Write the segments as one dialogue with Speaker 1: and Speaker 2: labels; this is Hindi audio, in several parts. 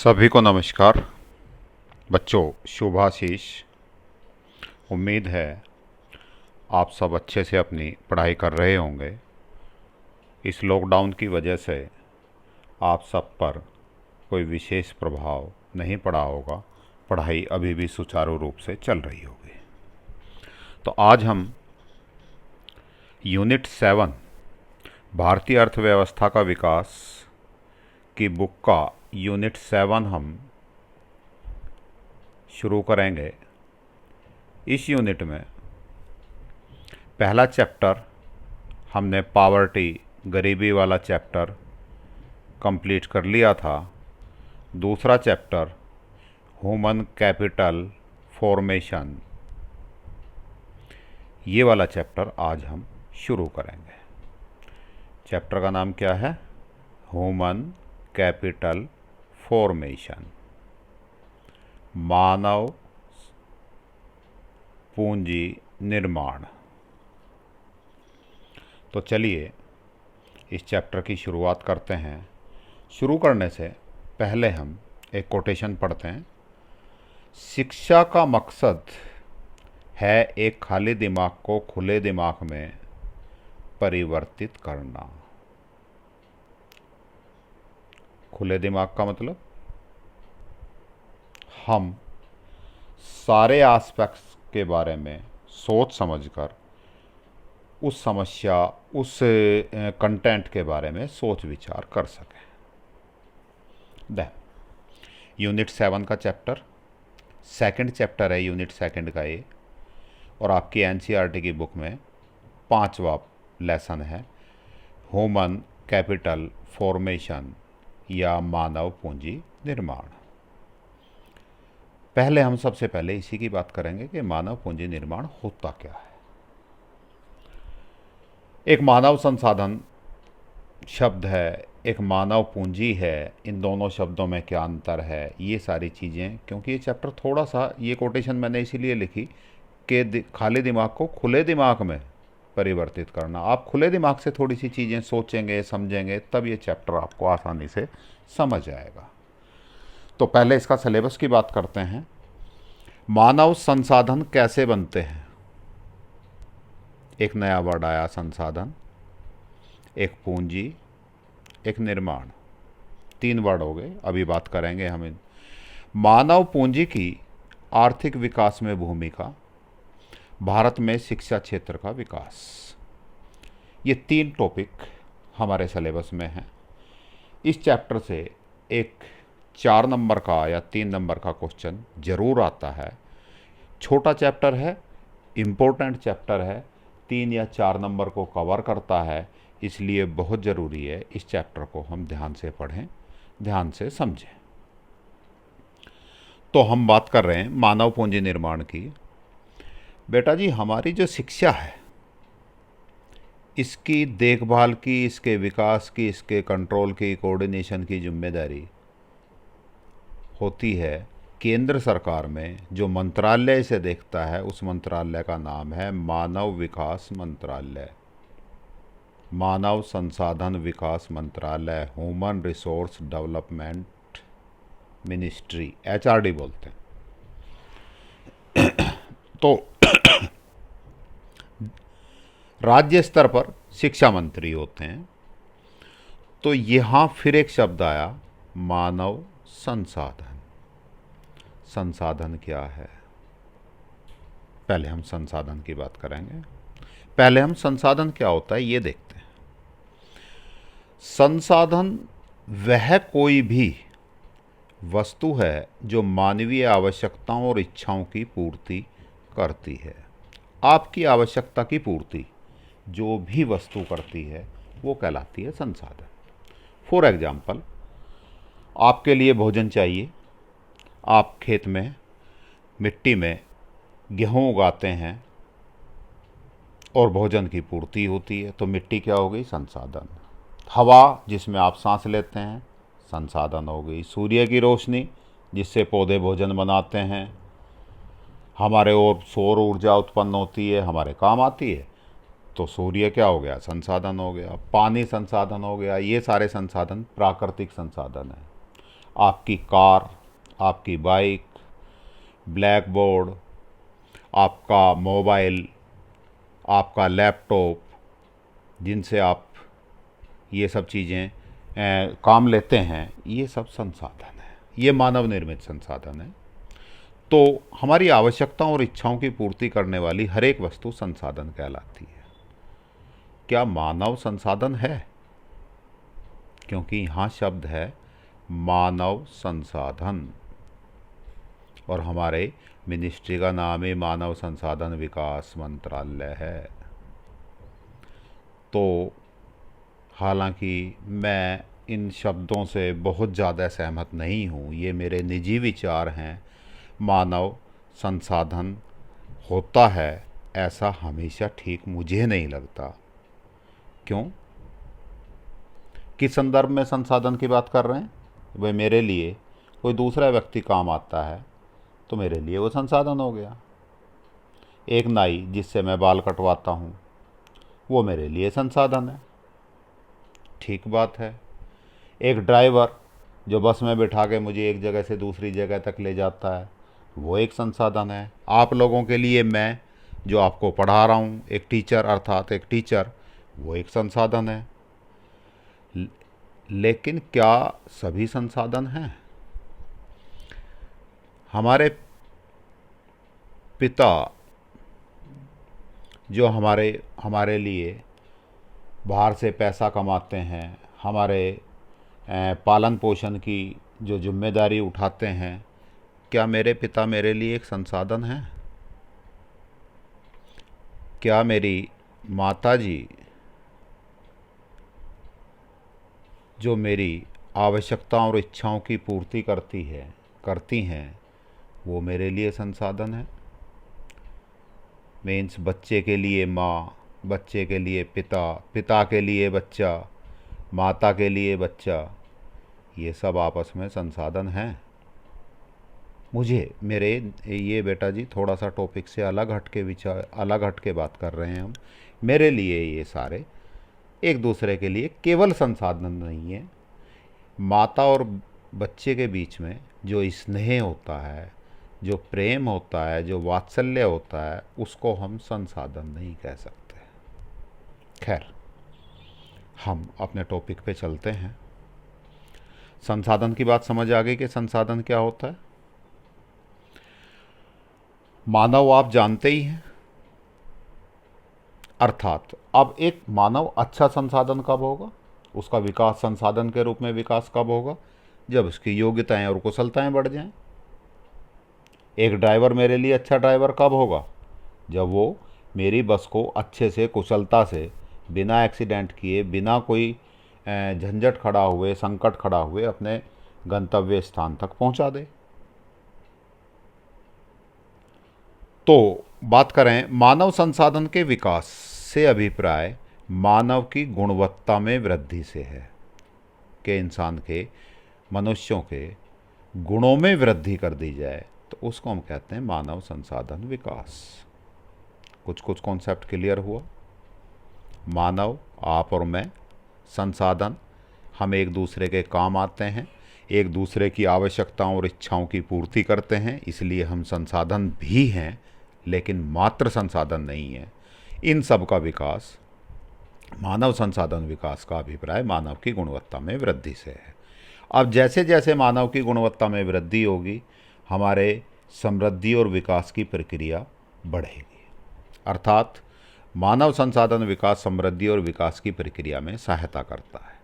Speaker 1: सभी को नमस्कार। बच्चों, शुभाशीष। उम्मीद है आप सब अच्छे से अपनी पढ़ाई कर रहे होंगे। इस लॉकडाउन की वजह से आप सब पर कोई विशेष प्रभाव नहीं पड़ा होगा। पढ़ाई अभी भी सुचारू रूप से चल रही होगी। तो आज हम यूनिट 7 भारतीय अर्थव्यवस्था का विकास की बुक का यूनिट 7 हम शुरू करेंगे। इस यूनिट में पहला चैप्टर हमने पावर्टी, गरीबी वाला चैप्टर कंप्लीट कर लिया था। दूसरा चैप्टर ह्यूमन कैपिटल फॉर्मेशन, ये वाला चैप्टर आज हम शुरू करेंगे। चैप्टर का नाम क्या है? ह्यूमन कैपिटल फॉर्मेशन, मानव पूंजी निर्माण। तो चलिए इस चैप्टर की शुरुआत करते हैं। शुरू करने से पहले हम एक कोटेशन पढ़ते हैं। शिक्षा का मकसद है एक खाली दिमाग को खुले दिमाग में परिवर्तित करना। खुले दिमाग का मतलब हम सारे एस्पेक्ट्स के बारे में सोच समझकर उस समस्या, उस कंटेंट के बारे में सोच विचार कर सकें। यूनिट 7 का चैप्टर, सेकंड चैप्टर है यूनिट 2 का ये, और आपकी एनसीईआरटी की बुक में 5वां लेसन है ह्यूमन कैपिटल फॉर्मेशन या मानव पूंजी निर्माण। पहले हम सबसे पहले इसी की बात करेंगे कि मानव पूंजी निर्माण होता क्या है। एक मानव संसाधन शब्द है, एक मानव पूंजी है, इन दोनों शब्दों में क्या अंतर है, ये सारी चीज़ें। क्योंकि ये चैप्टर थोड़ा सा, ये कोटेशन मैंने इसीलिए लिखी कि खाली दिमाग को खुले दिमाग में परिवर्तित करना। आप खुले दिमाग से थोड़ी सी चीज़ें सोचेंगे, समझेंगे, तब ये चैप्टर आपको आसानी से समझ आएगा। तो पहले इसका सिलेबस की बात करते हैं। मानव संसाधन कैसे बनते हैं? एक नया वर्ड आया, संसाधन, एक पूंजी, एक निर्माण। 3 वर्ड हो गए। अभी बात करेंगे हम इन। मानव पूंजी की आर्थिक विकास में भूमिका, भारत में शिक्षा क्षेत्र का विकास। ये 3 टॉपिक हमारे सिलेबस में हैं। इस चैप्टर से एक 4 नंबर का या 3 नंबर का क्वेश्चन जरूर आता है। छोटा चैप्टर है, इम्पोर्टेंट चैप्टर है, 3 या 4 नंबर को कवर करता है, इसलिए बहुत ज़रूरी है इस चैप्टर को हम ध्यान से पढ़ें, ध्यान से समझें। तो हम बात कर रहे हैं मानव पूंजी निर्माण की। बेटा जी, हमारी जो शिक्षा है, इसकी देखभाल की, इसके विकास की, इसके कंट्रोल की, कोऑर्डिनेशन की जिम्मेदारी होती है केंद्र सरकार में। जो मंत्रालय इसे देखता है, उस मंत्रालय का नाम है मानव विकास मंत्रालय, मानव संसाधन विकास मंत्रालय, human resource development ministry, HRD बोलते हैं। तो राज्य स्तर पर शिक्षा मंत्री होते हैं। तो यहाँ फिर एक शब्द आया, मानव संसाधन। संसाधन क्या है? पहले हम संसाधन की बात करेंगे। पहले हम संसाधन क्या होता है ये देखते हैं। संसाधन वह कोई भी वस्तु है जो मानवीय आवश्यकताओं और इच्छाओं की पूर्ति करती है। आपकी आवश्यकता की पूर्ति जो भी वस्तु करती है वो कहलाती है संसाधन। फॉर एग्जाम्पल, आपके लिए भोजन चाहिए, आप खेत में, मिट्टी में गेहूँ उगाते हैं और भोजन की पूर्ति होती है, तो मिट्टी क्या हो गई? संसाधन। हवा जिसमें आप सांस लेते हैं, संसाधन हो गई। सूर्य की रोशनी जिससे पौधे भोजन बनाते हैं, हमारे और सौर ऊर्जा उत्पन्न होती है, हमारे काम आती है, तो सूर्य क्या हो गया? संसाधन हो गया। पानी संसाधन हो गया। ये सारे संसाधन प्राकृतिक संसाधन हैं। आपकी कार, आपकी बाइक, ब्लैक बोर्ड, आपका मोबाइल, आपका लैपटॉप, जिनसे आप ये सब चीज़ें काम लेते हैं, ये सब संसाधन है, ये मानव निर्मित संसाधन है। तो हमारी आवश्यकताओं और इच्छाओं की पूर्ति करने वाली हर एक वस्तु संसाधन कहलाती है। क्या मानव संसाधन है? क्योंकि यहाँ शब्द है मानव संसाधन, और हमारे मिनिस्ट्री का नाम ही मानव संसाधन विकास मंत्रालय है। तो हालांकि मैं इन शब्दों से बहुत ज़्यादा सहमत नहीं हूँ, ये मेरे निजी विचार हैं। मानव संसाधन होता है ऐसा हमेशा ठीक मुझे नहीं लगता। क्यों? किस संदर्भ में संसाधन की बात कर रहे हैं? वह मेरे लिए कोई दूसरा व्यक्ति काम आता है तो मेरे लिए वो संसाधन हो गया। एक नाई जिससे मैं बाल कटवाता हूँ वो मेरे लिए संसाधन है, ठीक बात है। एक ड्राइवर जो बस में बिठा के मुझे एक जगह से दूसरी जगह तक ले जाता है वो एक संसाधन है। आप लोगों के लिए मैं जो आपको पढ़ा रहा हूँ, एक टीचर अर्थात एक टीचर, वो एक संसाधन है। लेकिन क्या सभी संसाधन हैं? हमारे पिता जो हमारे लिए बाहर से पैसा कमाते हैं, हमारे पालन पोषण की जो जिम्मेदारी उठाते हैं, क्या मेरे पिता मेरे लिए एक संसाधन है? क्या मेरी माताजी जो मेरी आवश्यकताओं और इच्छाओं की पूर्ति करती हैं, वो मेरे लिए संसाधन है? मीन्स बच्चे के लिए माँ, बच्चे के लिए पिता, पिता के लिए बच्चा, माता के लिए बच्चा, ये सब आपस में संसाधन हैं। मेरे ये बेटा जी थोड़ा सा टॉपिक से अलग हट के बात कर रहे हैं हम। मेरे लिए ये सारे एक दूसरे के लिए केवल संसाधन नहीं है। माता और बच्चे के बीच में जो स्नेह होता है, जो प्रेम होता है, जो वात्सल्य होता है, उसको हम संसाधन नहीं कह सकते। खैर, हम अपने टॉपिक पे चलते हैं। संसाधन की बात समझ आ गई कि संसाधन क्या होता है। मानव आप जानते ही हैं, अर्थात अब एक मानव अच्छा संसाधन कब होगा, उसका विकास संसाधन के रूप में विकास कब होगा, जब उसकी योग्यताएं और कुशलताएं बढ़ जाएं। एक ड्राइवर मेरे लिए अच्छा ड्राइवर कब होगा, जब वो मेरी बस को अच्छे से कुशलता से बिना एक्सीडेंट किए, बिना कोई झंझट खड़ा हुए, संकट खड़ा हुए अपने गंतव्य स्थान तक पहुंचा दे। तो बात करें मानव संसाधन के विकास से, अभिप्राय मानव की गुणवत्ता में वृद्धि से है कि इंसान के, मनुष्यों के गुणों में वृद्धि कर दी जाए, तो उसको हम कहते हैं मानव संसाधन विकास। कुछ कॉन्सेप्ट क्लियर हुआ? मानव, आप और मैं, संसाधन, हम एक दूसरे के काम आते हैं, एक दूसरे की आवश्यकताओं और इच्छाओं की पूर्ति करते हैं, इसलिए हम संसाधन भी हैं, लेकिन मात्र संसाधन नहीं है। इन सब का विकास, मानव संसाधन विकास का अभिप्राय मानव की गुणवत्ता में वृद्धि से है। अब जैसे जैसे मानव की गुणवत्ता में वृद्धि होगी, हमारे समृद्धि और विकास की प्रक्रिया बढ़ेगी। अर्थात मानव संसाधन विकास समृद्धि और विकास की प्रक्रिया में सहायता करता है।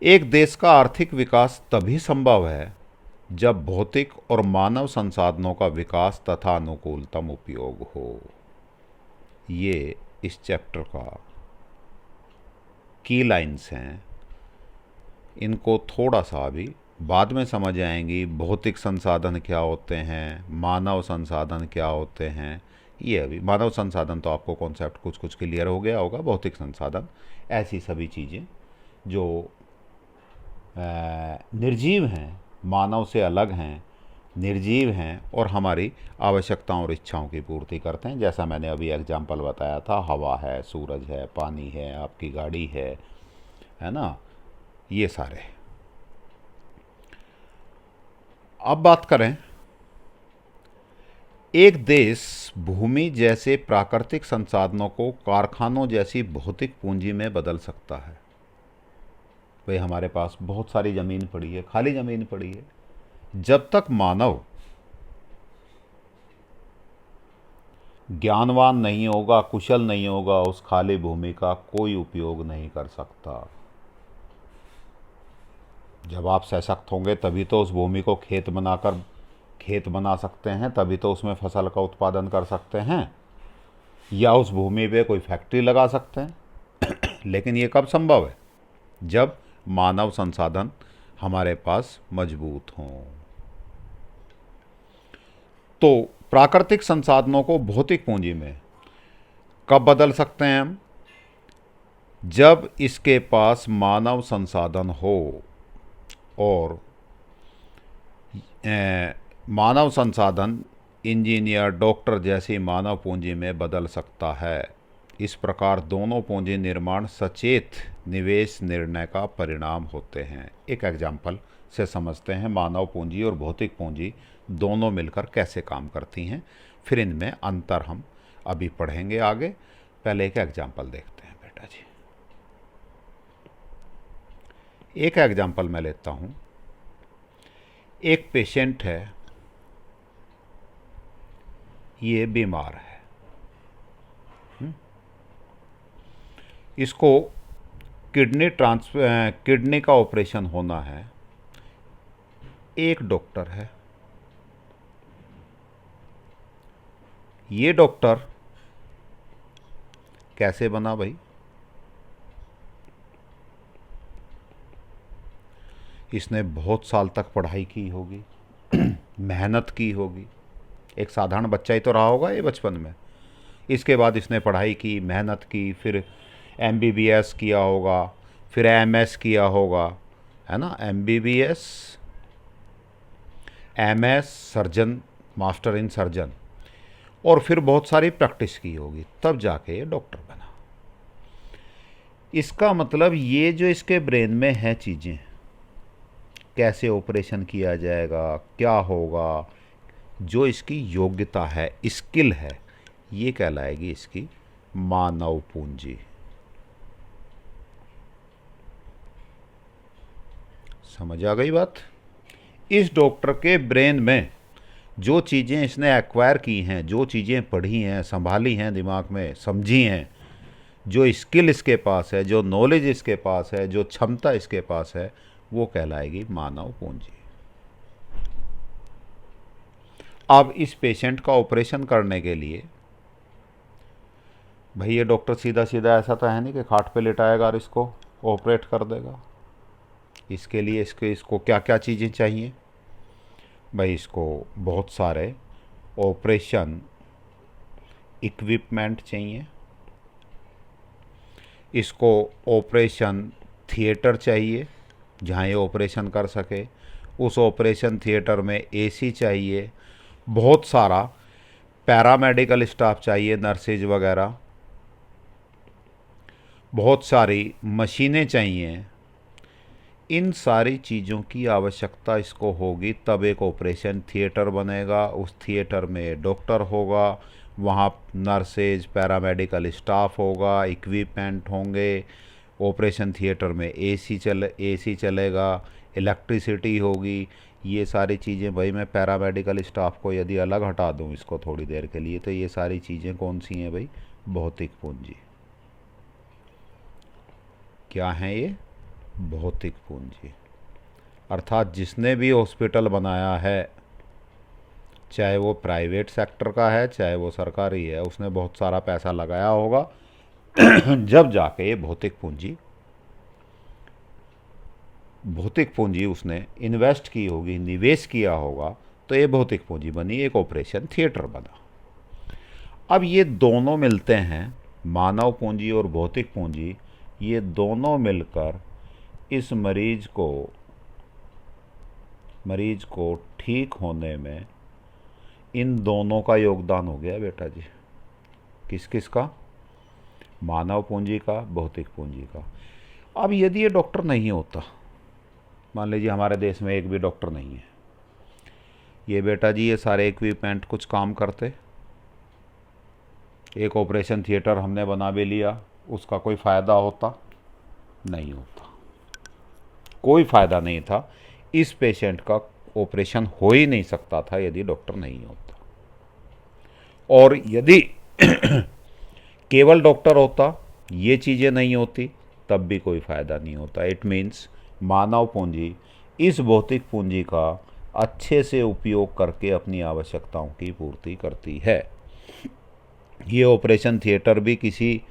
Speaker 1: एक देश का आर्थिक विकास तभी संभव है जब भौतिक और मानव संसाधनों का विकास तथा अनुकूलतम उपयोग हो। ये इस चैप्टर का की लाइन्स हैं। इनको थोड़ा सा अभी बाद में समझ आएंगी। भौतिक संसाधन क्या होते हैं, मानव संसाधन क्या होते हैं, ये अभी मानव संसाधन तो आपको कॉन्सेप्ट कुछ क्लियर हो गया होगा। भौतिक संसाधन ऐसी सभी चीज़ें जो निर्जीव हैं, मानव से अलग हैं, निर्जीव हैं और हमारी आवश्यकताओं और इच्छाओं की पूर्ति करते हैं। जैसा मैंने अभी एग्जाम्पल बताया था, हवा है, सूरज है, पानी है, आपकी गाड़ी है ना, ये सारे। अब बात करें, एक देश भूमि जैसे प्राकृतिक संसाधनों को कारखानों जैसी भौतिक पूंजी में बदल सकता है। भाई हमारे पास बहुत सारी ज़मीन पड़ी है, खाली ज़मीन पड़ी है, जब तक मानव ज्ञानवान नहीं होगा, कुशल नहीं होगा, उस खाली भूमि का कोई उपयोग नहीं कर सकता। जब आप सशक्त होंगे तभी तो उस भूमि को खेत बना सकते हैं, तभी तो उसमें फसल का उत्पादन कर सकते हैं, या उस भूमि पे कोई फैक्ट्री लगा सकते हैं। लेकिन ये कब संभव है? जब मानव संसाधन हमारे पास मजबूत हों। तो प्राकृतिक संसाधनों को भौतिक पूंजी में कब बदल सकते हैं हम? जब इसके पास मानव संसाधन हो, और मानव संसाधन इंजीनियर, डॉक्टर जैसी मानव पूंजी में बदल सकता है। इस प्रकार दोनों पूंजी निर्माण सचेत निवेश निर्णय का परिणाम होते हैं। एक एग्जाम्पल से समझते हैं मानव पूंजी और भौतिक पूंजी दोनों मिलकर कैसे काम करती हैं, फिर इनमें अंतर हम अभी पढ़ेंगे आगे। पहले एक एग्जाम्पल देखते हैं बेटा जी। एक एग्जाम्पल मैं लेता हूँ। एक पेशेंट है, ये बीमार है, इसको किडनी का ऑपरेशन होना है। एक डॉक्टर है, ये डॉक्टर कैसे बना भाई? इसने बहुत साल तक पढ़ाई की होगी, मेहनत की होगी। एक साधारण बच्चा ही तो रहा होगा ये बचपन में। इसके बाद इसने पढ़ाई की, मेहनत की, फिर MBBS किया होगा, फिर MS किया होगा, है ना, MBBS, MS surgeon, master in surgeon, और फिर बहुत सारी प्रैक्टिस की होगी, तब जाके ये डॉक्टर बना। इसका मतलब ये जो इसके ब्रेन में है चीज़ें, कैसे ऑपरेशन किया जाएगा, क्या होगा, जो इसकी योग्यता है, स्किल है, ये कहलाएगी इसकी मानव पूंजी। समझ आ गई बात? इस डॉक्टर के ब्रेन में जो चीज़ें इसने एक्वायर की हैं, जो चीज़ें पढ़ी हैं, संभाली हैं, दिमाग में समझी हैं, जो स्किल इसके पास है, जो नॉलेज इसके पास है, जो क्षमता इसके पास है, वो कहलाएगी मानव पूंजी। अब इस पेशेंट का ऑपरेशन करने के लिए भाई ये डॉक्टर सीधा सीधा ऐसा तो है नहीं कि खाट पे लिटाएगा और इसको ऑपरेट कर देगा। इसके लिए इसको क्या क्या चीज़ें चाहिए भाई? इसको बहुत सारे ऑपरेशन इक्विपमेंट चाहिए, इसको ऑपरेशन थिएटर चाहिए जहाँ ये ऑपरेशन कर सके, उस ऑपरेशन थिएटर में AC चाहिए, बहुत सारा पैरामेडिकल स्टाफ चाहिए, नर्सेज वगैरह, बहुत सारी मशीनें चाहिए। इन सारी चीज़ों की आवश्यकता इसको होगी, तब एक ऑपरेशन थिएटर बनेगा। उस थिएटर में डॉक्टर होगा, वहाँ नर्सेज, पैरामेडिकल स्टाफ होगा, इक्विपमेंट होंगे, ऑपरेशन थिएटर में AC चलेगा, इलेक्ट्रिसिटी होगी। ये सारी चीज़ें भाई, मैं पैरामेडिकल स्टाफ को यदि अलग हटा दूँ इसको थोड़ी देर के लिए, तो ये सारी चीज़ें कौन सी हैं भाई? भौतिक पूंजी। क्या हैं ये? भौतिक पूंजी। अर्थात जिसने भी हॉस्पिटल बनाया है, चाहे वो प्राइवेट सेक्टर का है चाहे वो सरकारी है, उसने बहुत सारा पैसा लगाया होगा। जब जाके ये भौतिक पूंजी उसने इन्वेस्ट की होगी, निवेश किया होगा, तो ये भौतिक पूंजी बनी, एक ऑपरेशन थिएटर बना। अब ये दोनों मिलते हैं, मानव पूंजी और भौतिक पूंजी, ये दोनों मिलकर इस मरीज को ठीक होने में इन दोनों का योगदान हो गया बेटा जी। किस किस का? मानव पूंजी का, भौतिक पूंजी का। अब यदि ये डॉक्टर नहीं होता, मान लीजिए हमारे देश में एक भी डॉक्टर नहीं है, ये बेटा जी ये सारे इक्विपमेंट कुछ काम करते? एक ऑपरेशन थिएटर हमने बना भी लिया, उसका कोई फ़ायदा होता? नहीं होता, कोई फ़ायदा नहीं था। इस पेशेंट का ऑपरेशन हो ही नहीं सकता था यदि डॉक्टर नहीं होता। और यदि केवल डॉक्टर होता, ये चीज़ें नहीं होती, तब भी कोई फ़ायदा नहीं होता। इट मीन्स मानव पूंजी इस भौतिक पूंजी का अच्छे से उपयोग करके अपनी आवश्यकताओं की पूर्ति करती है। ये ऑपरेशन थिएटर भी किसी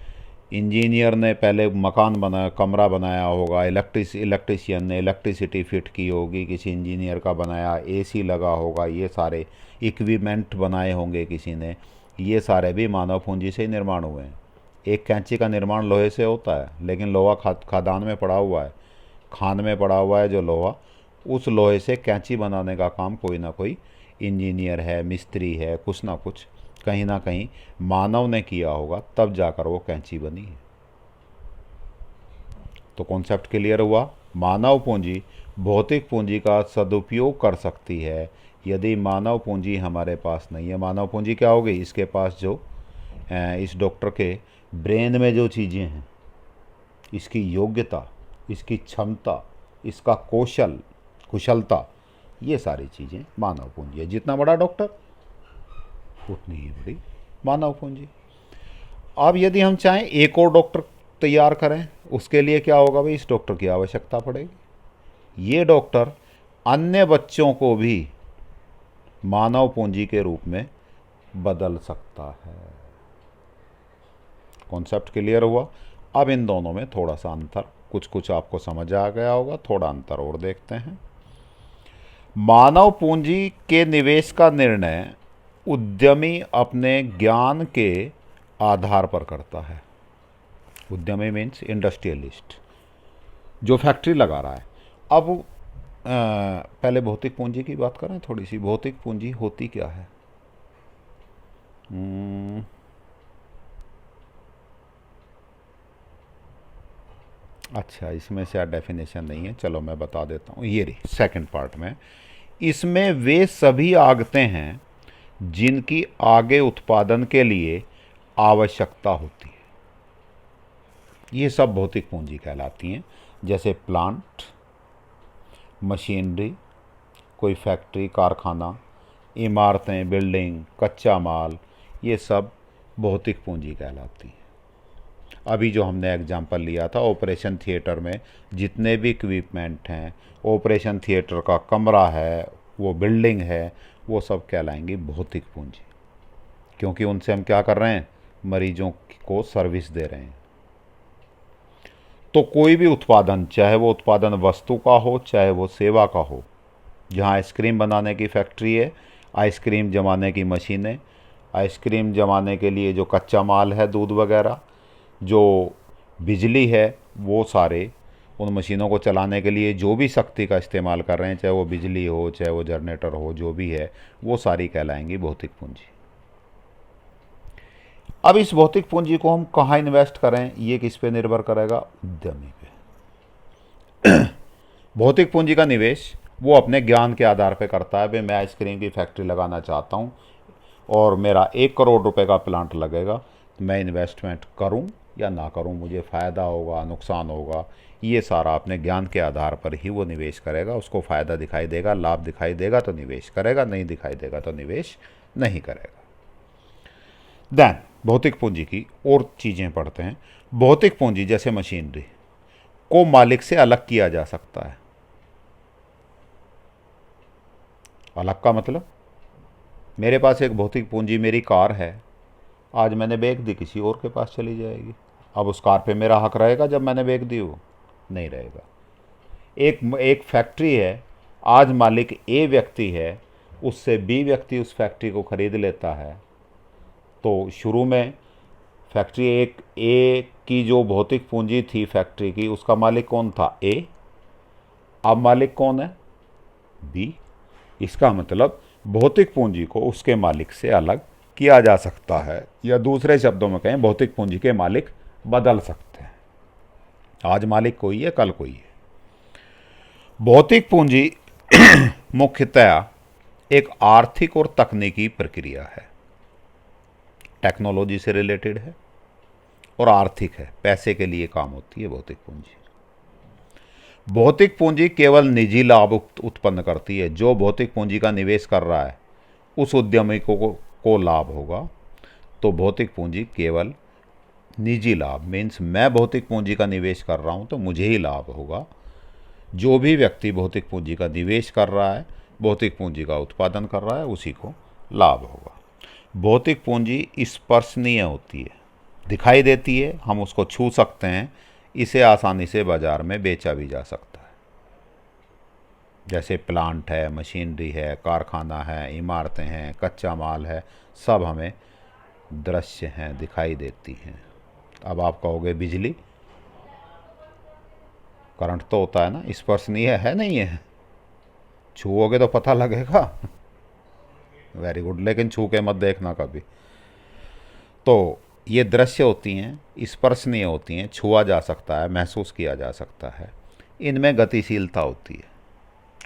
Speaker 1: इंजीनियर ने पहले मकान बनाया, कमरा बनाया होगा, इलेक्ट्रिशियन ने इलेक्ट्रिसिटी फिट की होगी, किसी इंजीनियर का बनाया, एसी लगा होगा, ये सारे इक्विपमेंट बनाए होंगे किसी ने, ये सारे भी मानव पूंजी से ही निर्माण हुए हैं। एक कैंची का निर्माण लोहे से होता है, लेकिन लोहा खादान में पड़ा हुआ है, खान में पड़ा हुआ है जो लोहा, उस लोहे से कैंची बनाने का काम कोई ना कोई इंजीनियर है, मिस्त्री है, कुछ ना कुछ कहीं ना कहीं मानव ने किया होगा, तब जाकर वो कैंची बनी है। तो कॉन्सेप्ट क्लियर हुआ। मानव पूंजी भौतिक पूंजी का सदुपयोग कर सकती है यदि मानव पूंजी हमारे पास नहीं है। मानव पूंजी क्या होगी? इसके पास जो इस डॉक्टर के ब्रेन में जो चीज़ें हैं, इसकी योग्यता, इसकी क्षमता, इसका कुशलता, ये सारी चीज़ें मानव पूंजी है। जितना बड़ा डॉक्टर उतनी ही बड़ी मानव पूंजी। अब यदि हम चाहें एक और डॉक्टर तैयार करें, उसके लिए क्या होगा भाई? इस डॉक्टर की आवश्यकता पड़ेगी। ये डॉक्टर अन्य बच्चों को भी मानव पूंजी के रूप में बदल सकता है। कॉन्सेप्ट क्लियर हुआ। अब इन दोनों में थोड़ा सा अंतर, कुछ कुछ आपको समझ आ गया होगा, थोड़ा अंतर और देखते हैं। मानव पूंजी के निवेश का निर्णय उद्यमी अपने ज्ञान के आधार पर करता है। उद्यमी मीन्स इंडस्ट्रियलिस्ट, जो फैक्ट्री लगा रहा है। अब पहले भौतिक पूंजी की बात करें थोड़ी सी। भौतिक पूंजी होती क्या है? अच्छा, इसमें शायद डेफिनेशन नहीं है, चलो मैं बता देता हूँ। ये रही सेकंड पार्ट में। इसमें वे सभी आगतें हैं जिनकी आगे उत्पादन के लिए आवश्यकता होती है। ये सब भौतिक पूंजी कहलाती हैं। जैसे प्लांट, मशीनरी, कोई फैक्ट्री, कारखाना, इमारतें, बिल्डिंग, कच्चा माल, ये सब भौतिक पूंजी कहलाती हैं। अभी जो हमने एग्जांपल लिया था ऑपरेशन थिएटर में जितने भी इक्विपमेंट हैं, ऑपरेशन थिएटर का कमरा है, वो बिल्डिंग है, वो सब कहलाएंगी भौतिक पूंजी, क्योंकि उनसे हम क्या कर रहे हैं? मरीजों को सर्विस दे रहे हैं। तो कोई भी उत्पादन, चाहे वो उत्पादन वस्तु का हो, चाहे वो सेवा का हो, जहाँ आइसक्रीम बनाने की फैक्ट्री है, आइसक्रीम जमाने की मशीनें, आइसक्रीम जमाने के लिए जो कच्चा माल है, दूध वगैरह, जो बिजली है, वो सारे उन मशीनों को चलाने के लिए जो भी शक्ति का इस्तेमाल कर रहे हैं, चाहे वो बिजली हो, चाहे वो जनरेटर हो, जो भी है, वो सारी कहलाएंगी भौतिक पूंजी। अब इस भौतिक पूंजी को हम कहाँ इन्वेस्ट करें, ये किस पे निर्भर करेगा? उद्यमी पे। भौतिक पूंजी का निवेश वो अपने ज्ञान के आधार पे करता है। भाई मैं आइसक्रीम की फैक्ट्री लगाना चाहता हूँ और मेरा 1 करोड़ रुपए का प्लांट लगेगा, तो मैं इन्वेस्टमेंट करूँ या ना करूँ, मुझे फ़ायदा होगा, नुकसान होगा, ये सारा अपने ज्ञान के आधार पर ही वो निवेश करेगा। उसको फ़ायदा दिखाई देगा, लाभ दिखाई देगा तो निवेश करेगा, नहीं दिखाई देगा तो निवेश नहीं करेगा। देन भौतिक पूंजी की और चीज़ें पढ़ते हैं। भौतिक पूंजी जैसे मशीनरी को मालिक से अलग किया जा सकता है। अलग का मतलब, मेरे पास एक भौतिक पूंजी, मेरी कार है, आज मैंने बेच दी, किसी और के पास चली जाएगी। अब उस कार पे मेरा हक रहेगा जब मैंने बेच दी हो? नहीं रहेगा। एक फैक्ट्री है, आज मालिक ए व्यक्ति है, उससे बी व्यक्ति उस फैक्ट्री को खरीद लेता है, तो शुरू में फैक्ट्री ए की जो भौतिक पूंजी थी फैक्ट्री की, उसका मालिक कौन था? ए। अब मालिक कौन है? बी। इसका मतलब भौतिक पूंजी को उसके मालिक से अलग किया जा सकता है, या दूसरे शब्दों में कहें भौतिक पूंजी के मालिक बदल सकते हैं। आज मालिक कोई है, कल कोई है। भौतिक पूंजी मुख्यतया एक आर्थिक और तकनीकी प्रक्रिया है, टेक्नोलॉजी से रिलेटेड है और आर्थिक है, पैसे के लिए काम होती है भौतिक पूंजी। भौतिक पूंजी केवल निजी लाभ उत्पन्न करती है। जो भौतिक पूंजी का निवेश कर रहा है उस उद्यमी को लाभ होगा। तो भौतिक पूंजी केवल निजी लाभ, मीन्स मैं भौतिक पूंजी का निवेश कर रहा हूँ तो मुझे ही लाभ होगा। जो भी व्यक्ति भौतिक पूंजी का निवेश कर रहा है, भौतिक पूंजी का उत्पादन कर रहा है, उसी को लाभ होगा। भौतिक पूंजी स्पर्शनीय होती है, दिखाई देती है, हम उसको छू सकते हैं, इसे आसानी से बाजार में बेचा भी जा सकता है। जैसे प्लांट है, मशीनरी है, कारखाना है, इमारतें हैं, कच्चा माल है, सब हमें दृश्य हैं, दिखाई देती हैं। अब आप कहोगे बिजली, करंट तो होता है ना, स्पर्शनीय है नहीं है? छुओगे तो पता लगेगा। वेरी गुड, लेकिन छू के मत देखना कभी। तो ये दृश्य होती हैं, स्पर्शनीय होती हैं, छुआ जा सकता है, महसूस किया जा सकता है। इनमें गतिशीलता होती है,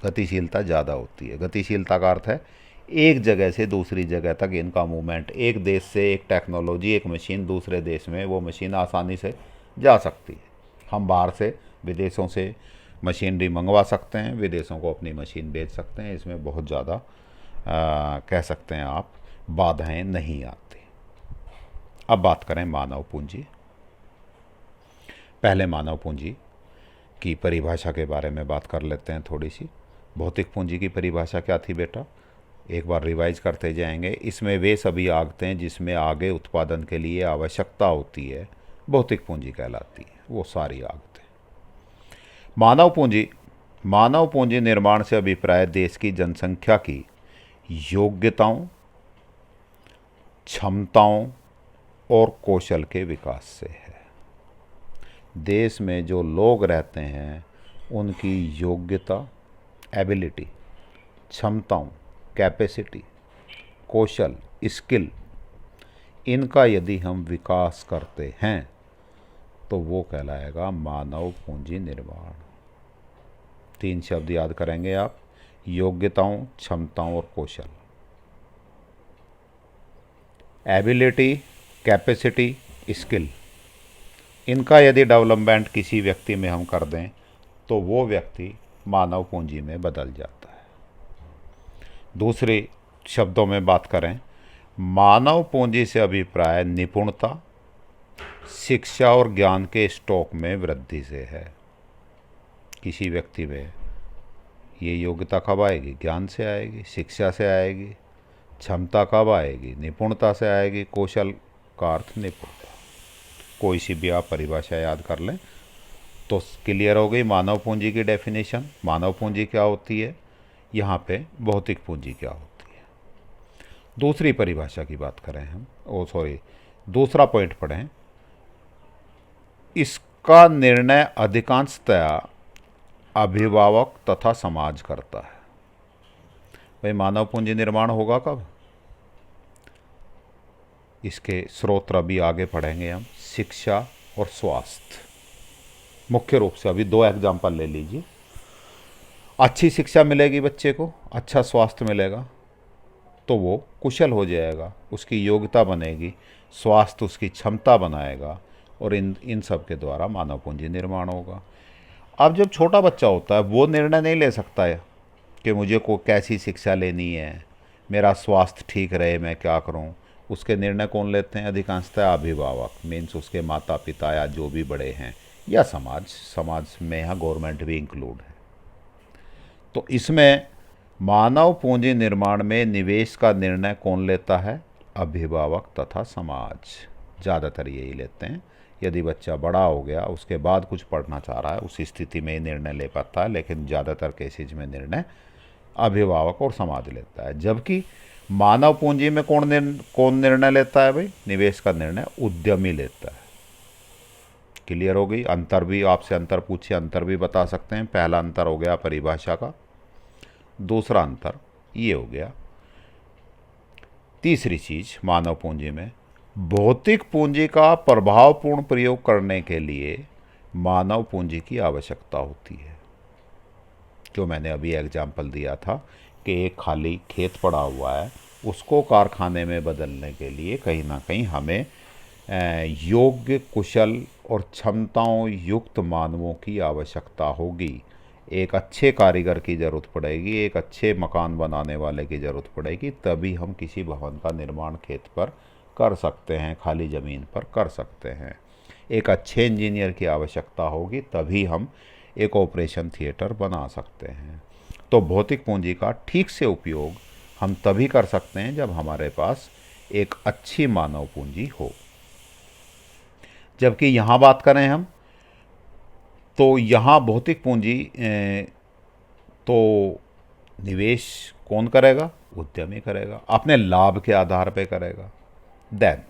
Speaker 1: गतिशीलता ज़्यादा होती है। गतिशीलता का अर्थ है एक जगह से दूसरी जगह तक इनका मूवमेंट, एक देश से एक टेक्नोलॉजी, एक मशीन दूसरे देश में, वो मशीन आसानी से जा सकती है। हम बाहर से, विदेशों से मशीनरी मंगवा सकते हैं, विदेशों को अपनी मशीन बेच सकते हैं। इसमें बहुत ज़्यादा कह सकते हैं आप, बाधाएं नहीं आती। अब बात करें मानव पूंजी। पहले मानव पूंजी की परिभाषा के बारे में बात कर लेते हैं थोड़ी सी। भौतिक पूंजी की परिभाषा क्या थी बेटा? एक बार रिवाइज करते जाएंगे। इसमें वे सभी आगतें जिसमें आगे उत्पादन के लिए आवश्यकता होती है, भौतिक पूंजी कहलाती है, वो सारी आगतें। मानव पूंजी निर्माण से अभिप्राय देश की जनसंख्या की योग्यताओं, क्षमताओं और कौशल के विकास से है। देश में जो लोग रहते हैं उनकी योग्यता, एबिलिटी, क्षमताओं, कैपेसिटी, कौशल, स्किल, इनका यदि हम विकास करते हैं तो वो कहलाएगा मानव पूंजी निर्माण। 3 शब्द याद करेंगे आप, योग्यताओं, क्षमताओं और कौशल। एबिलिटी, कैपेसिटी, स्किल, इनका यदि डेवलपमेंट किसी व्यक्ति में हम कर दें तो वो व्यक्ति मानव पूंजी में बदल जाता है। दूसरे शब्दों में बात करें, मानव पूंजी से अभिप्राय निपुणता, शिक्षा और ज्ञान के स्टॉक में वृद्धि से है। किसी व्यक्ति में ये योग्यता कब आएगी? ज्ञान से आएगी, शिक्षा से आएगी। क्षमता कब आएगी? निपुणता से आएगी। कौशल का अर्थ निपुणता। कोई सी भी आप परिभाषा याद कर लें तो क्लियर हो गई मानव पूंजी की डेफिनेशन। मानव पूंजी क्या होती है, यहाँ पे भौतिक पूंजी क्या होती है। दूसरी परिभाषा की बात करें हम, दूसरा पॉइंट पढ़ें। इसका निर्णय अधिकांशतया अभिभावक तथा समाज करता है। भाई मानव पूंजी निर्माण होगा कब? इसके स्रोत अभी आगे पढ़ेंगे हम। शिक्षा और स्वास्थ्य, मुख्य रूप से अभी 2 एग्जाम्पल ले लीजिए। अच्छी शिक्षा मिलेगी बच्चे को, अच्छा स्वास्थ्य मिलेगा तो वो कुशल हो जाएगा, उसकी योग्यता बनेगी, स्वास्थ्य उसकी क्षमता बनाएगा और इन सब के द्वारा मानव पूंजी निर्माण होगा। अब जब छोटा बच्चा होता है वो निर्णय नहीं ले सकता है कि मुझे को कैसी शिक्षा लेनी है, मेरा स्वास्थ्य ठीक रहे, मैं क्या करूं। उसके निर्णय कौन लेते हैं? अधिकांशतः अभिभावक, मीन्स उसके माता पिता या जो भी बड़े हैं, या समाज में यहाँ गवर्नमेंट भी इंक्लूड है। तो इसमें मानव पूंजी निर्माण में निवेश का निर्णय कौन लेता है? अभिभावक तथा समाज ज़्यादातर यही लेते हैं। यदि बच्चा बड़ा हो गया, उसके बाद कुछ पढ़ना चाह रहा है, उस स्थिति में निर्णय ले पाता है, लेकिन ज़्यादातर केसेज में निर्णय अभिभावक और समाज लेता है। जबकि मानव पूंजी में कौन निर्णय लेता है भाई? निवेश का निर्णय उद्यमी लेता है। क्लियर हो गई? अंतर भी आपसे अंतर पूछे, अंतर भी बता सकते हैं। पहला अंतर हो गया परिभाषा का, दूसरा अंतर ये हो गया। तीसरी चीज मानव पूंजी में, भौतिक पूंजी का प्रभावपूर्ण प्रयोग करने के लिए मानव पूंजी की आवश्यकता होती है। जो मैंने अभी एग्जाम्पल दिया था कि एक खाली खेत पड़ा हुआ है, उसको कारखाने में बदलने के लिए कहीं ना कहीं हमें योग्य, कुशल और क्षमताओं युक्त मानवों की आवश्यकता होगी। एक अच्छे कारीगर की ज़रूरत पड़ेगी, एक अच्छे मकान बनाने वाले की ज़रूरत पड़ेगी, तभी हम किसी भवन का निर्माण खेत पर कर सकते हैं, खाली ज़मीन पर कर सकते हैं। एक अच्छे इंजीनियर की आवश्यकता होगी, तभी हम एक ऑपरेशन थिएटर बना सकते हैं। तो भौतिक पूंजी का ठीक से उपयोग हम तभी कर सकते हैं जब हमारे पास एक अच्छी मानव पूंजी हो। जबकि यहाँ बात करें हम, तो यहाँ भौतिक पूंजी तो निवेश कौन करेगा? उद्यमी करेगा, अपने लाभ के आधार पे करेगा। देन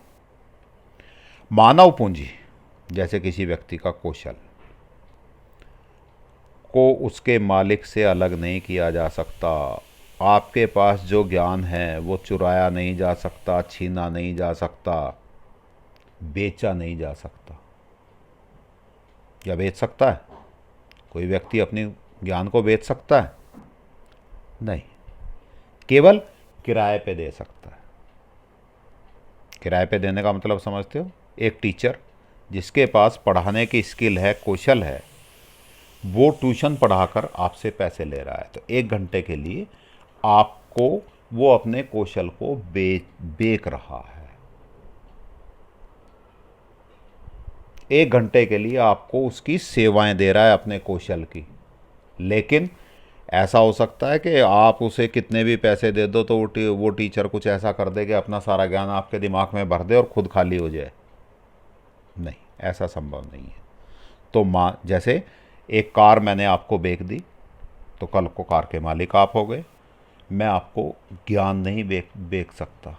Speaker 1: मानव पूंजी, जैसे किसी व्यक्ति का कौशल, को उसके मालिक से अलग नहीं किया जा सकता। आपके पास जो ज्ञान है वो चुराया नहीं जा सकता, छीना नहीं जा सकता, बेचा नहीं जा सकता। या बेच सकता है? कोई व्यक्ति अपने ज्ञान को बेच सकता है? नहीं, केवल किराए पे दे सकता है। किराए पे देने का मतलब समझते हो? एक टीचर जिसके पास पढ़ाने की स्किल है, कौशल है, वो ट्यूशन पढ़ाकर आपसे पैसे ले रहा है, तो 1 घंटे के लिए आपको वो अपने कौशल को बेच रहा है। 1 घंटे के लिए आपको उसकी सेवाएं दे रहा है अपने कौशल की। लेकिन ऐसा हो सकता है कि आप उसे कितने भी पैसे दे दो तो वो टीचर कुछ ऐसा कर दे कि अपना सारा ज्ञान आपके दिमाग में भर दे और खुद खाली हो जाए। नहीं, ऐसा संभव नहीं है। तो जैसे एक कार मैंने आपको बेच दी, तो कल को कार के मालिक आप हो गए। मैं आपको ज्ञान नहीं बेच सकता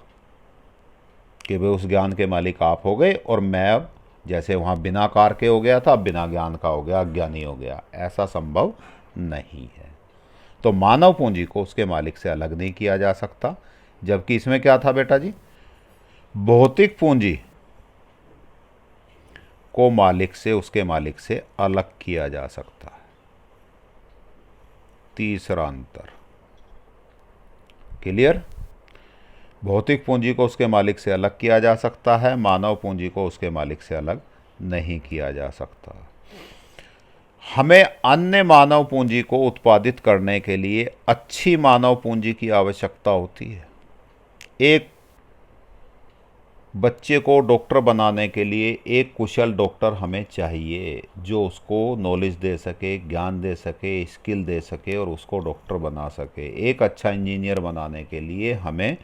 Speaker 1: कि वे उस ज्ञान के मालिक आप हो गए और मैं अब जैसे वहाँ बिना कार के हो गया था, अब बिना ज्ञान का हो गया, अज्ञानी हो गया। ऐसा संभव नहीं है। तो मानव पूंजी को उसके मालिक से अलग नहीं किया जा सकता। जबकि इसमें क्या था बेटा जी? भौतिक पूंजी को मालिक से, उसके मालिक से अलग किया जा सकता है। तीसरा अंतर क्लियर? भौतिक पूंजी को उसके मालिक से अलग किया जा सकता है, मानव पूंजी को उसके मालिक से अलग नहीं किया जा सकता। हमें अन्य मानव पूंजी को उत्पादित करने के लिए अच्छी मानव पूंजी की आवश्यकता होती है। एक बच्चे को डॉक्टर बनाने के लिए एक कुशल डॉक्टर हमें चाहिए, जो उसको नॉलेज दे सके, ज्ञान दे सके, स्किल दे सके और उसको डॉक्टर बना सके। एक अच्छा इंजीनियर बनाने के लिए हमें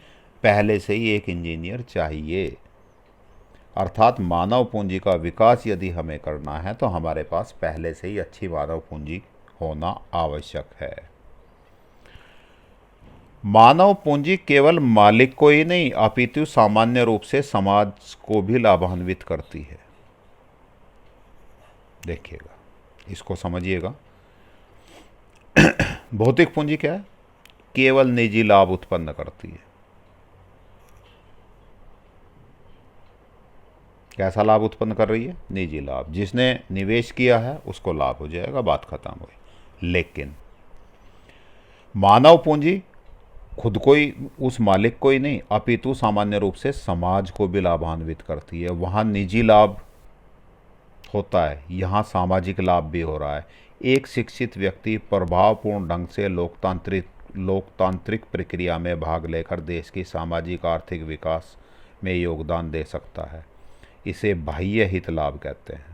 Speaker 1: पहले से ही एक इंजीनियर चाहिए। अर्थात मानव पूंजी का विकास यदि हमें करना है तो हमारे पास पहले से ही अच्छी मानव पूंजी होना आवश्यक है। मानव पूंजी केवल मालिक को ही नहीं अपितु सामान्य रूप से समाज को भी लाभान्वित करती है। देखिएगा, इसको समझिएगा। भौतिक पूंजी क्या है? केवल निजी लाभ उत्पन्न करती है। कैसा लाभ उत्पन्न कर रही है? निजी लाभ। जिसने निवेश किया है उसको लाभ हो जाएगा, बात खत्म हुई। लेकिन मानव पूंजी खुद को ही, उस मालिक को ही नहीं अपितु सामान्य रूप से समाज को भी लाभान्वित करती है। वहाँ निजी लाभ होता है, यहाँ सामाजिक लाभ भी हो रहा है। एक शिक्षित व्यक्ति प्रभावपूर्ण ढंग से लोकतांत्रिक प्रक्रिया में भाग लेकर देश की सामाजिक आर्थिक विकास में योगदान दे सकता है। इसे बाह्य हित लाभ कहते हैं।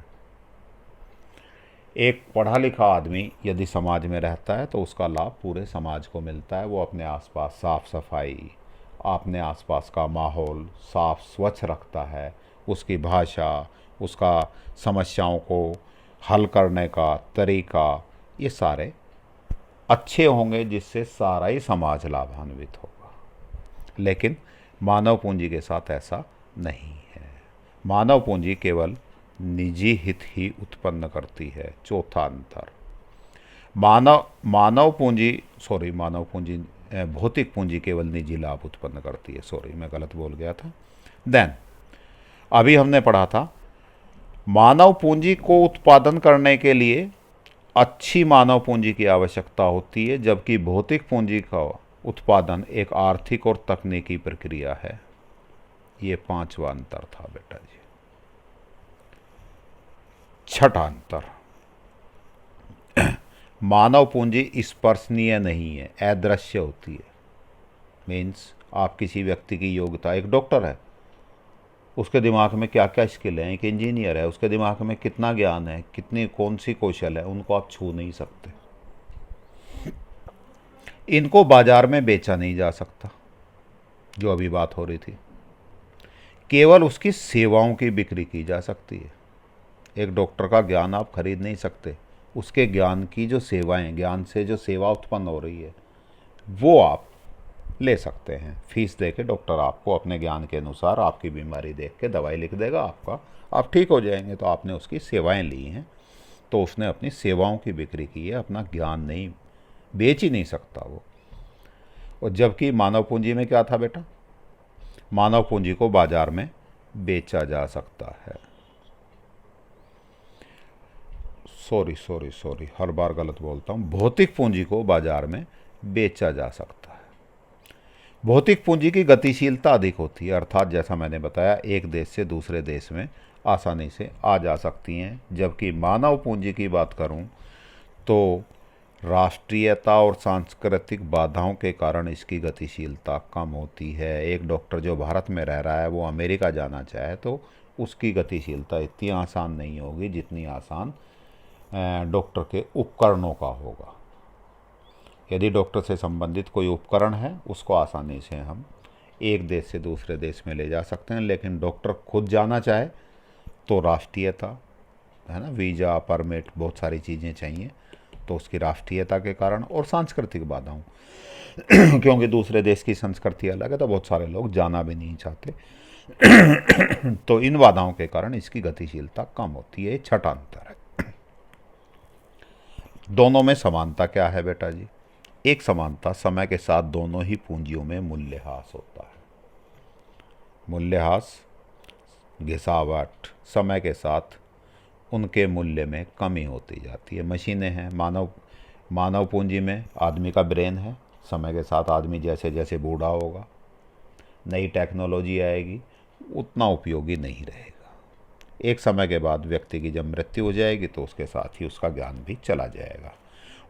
Speaker 1: एक पढ़ा लिखा आदमी यदि समाज में रहता है तो उसका लाभ पूरे समाज को मिलता है। वो अपने आसपास साफ सफाई, अपने आसपास का माहौल साफ स्वच्छ रखता है। उसकी भाषा, उसका समस्याओं को हल करने का तरीका, ये सारे अच्छे होंगे, जिससे सारा ही समाज लाभान्वित होगा। लेकिन मानव पूंजी के साथ ऐसा नहीं है। मानव पूंजी केवल निजी हित ही उत्पन्न करती है। चौथा अंतर, मानव पूंजी भौतिक पूंजी केवल निजी लाभ उत्पन्न करती है। सॉरी, मैं गलत बोल गया था। देन अभी हमने पढ़ा था मानव पूंजी को उत्पादन करने के लिए अच्छी मानव पूंजी की आवश्यकता होती है, जबकि भौतिक पूंजी का उत्पादन एक आर्थिक और तकनीकी प्रक्रिया है। ये पांचवा अंतर था बेटा जी। छठा अंतर, मानव पूंजी स्पर्शनीय नहीं है, अदृश्य होती है। मीन्स आप किसी व्यक्ति की योग्यता, एक डॉक्टर है, उसके दिमाग में क्या क्या स्किल है, एक इंजीनियर है, उसके दिमाग में कितना ज्ञान है, कितनी कौन सी कौशल है, उनको आप छू नहीं सकते। इनको बाजार में बेचा नहीं जा सकता, जो अभी बात हो रही थी। केवल उसकी सेवाओं की बिक्री की जा सकती है। एक डॉक्टर का ज्ञान आप खरीद नहीं सकते, उसके ज्ञान की जो सेवाएं, ज्ञान से जो सेवा उत्पन्न हो रही है, वो आप ले सकते हैं। फीस दे के डॉक्टर आपको अपने ज्ञान के अनुसार आपकी बीमारी देख के दवाई लिख देगा, आप ठीक हो जाएंगे। तो आपने उसकी सेवाएं ली हैं, तो उसने अपनी सेवाओं की बिक्री की है, अपना ज्ञान नहीं, बेच ही नहीं सकता वो। और जबकि मानव पूंजी में क्या था बेटा, मानव पूंजी को बाजार में बेचा जा सकता है। सॉरी, हर बार गलत बोलता हूँ। भौतिक पूंजी को बाजार में बेचा जा सकता है। भौतिक पूंजी की गतिशीलता अधिक होती है, अर्थात जैसा मैंने बताया, एक देश से दूसरे देश में आसानी से आ जा सकती हैं। जबकि मानव पूंजी की बात करूं तो राष्ट्रीयता और सांस्कृतिक बाधाओं के कारण इसकी गतिशीलता कम होती है। एक डॉक्टर जो भारत में रह रहा है, वो अमेरिका जाना चाहे तो उसकी गतिशीलता इतनी आसान नहीं होगी जितनी आसान डॉक्टर के उपकरणों का होगा। यदि डॉक्टर से संबंधित कोई उपकरण है, उसको आसानी से हम एक देश से दूसरे देश में ले जा सकते हैं। लेकिन डॉक्टर खुद जाना चाहे तो राष्ट्रीयता है ना, वीज़ा, परमिट, बहुत सारी चीज़ें चाहिए। तो उसकी राष्ट्रीयता के कारण और सांस्कृतिक बाधाओं क्योंकि दूसरे देश की संस्कृति अलग है, तो बहुत सारे लोग जाना भी नहीं चाहते। तो इन बाधाओं के कारण इसकी गतिशीलता कम होती है। छठा अंतर है। दोनों में समानता क्या है बेटा जी? एक समानता, समय के साथ दोनों ही पूंजियों में मूल्यह्रास होता है। मूल्यह्रास, घिसावट, समय के साथ उनके मूल्य में कमी होती जाती है। मशीनें हैं, मानव पूंजी में आदमी का ब्रेन है। समय के साथ आदमी जैसे जैसे बूढ़ा होगा, नई टेक्नोलॉजी आएगी, उतना उपयोगी नहीं रहेगा। एक समय के बाद व्यक्ति की जब मृत्यु हो जाएगी तो उसके साथ ही उसका ज्ञान भी चला जाएगा।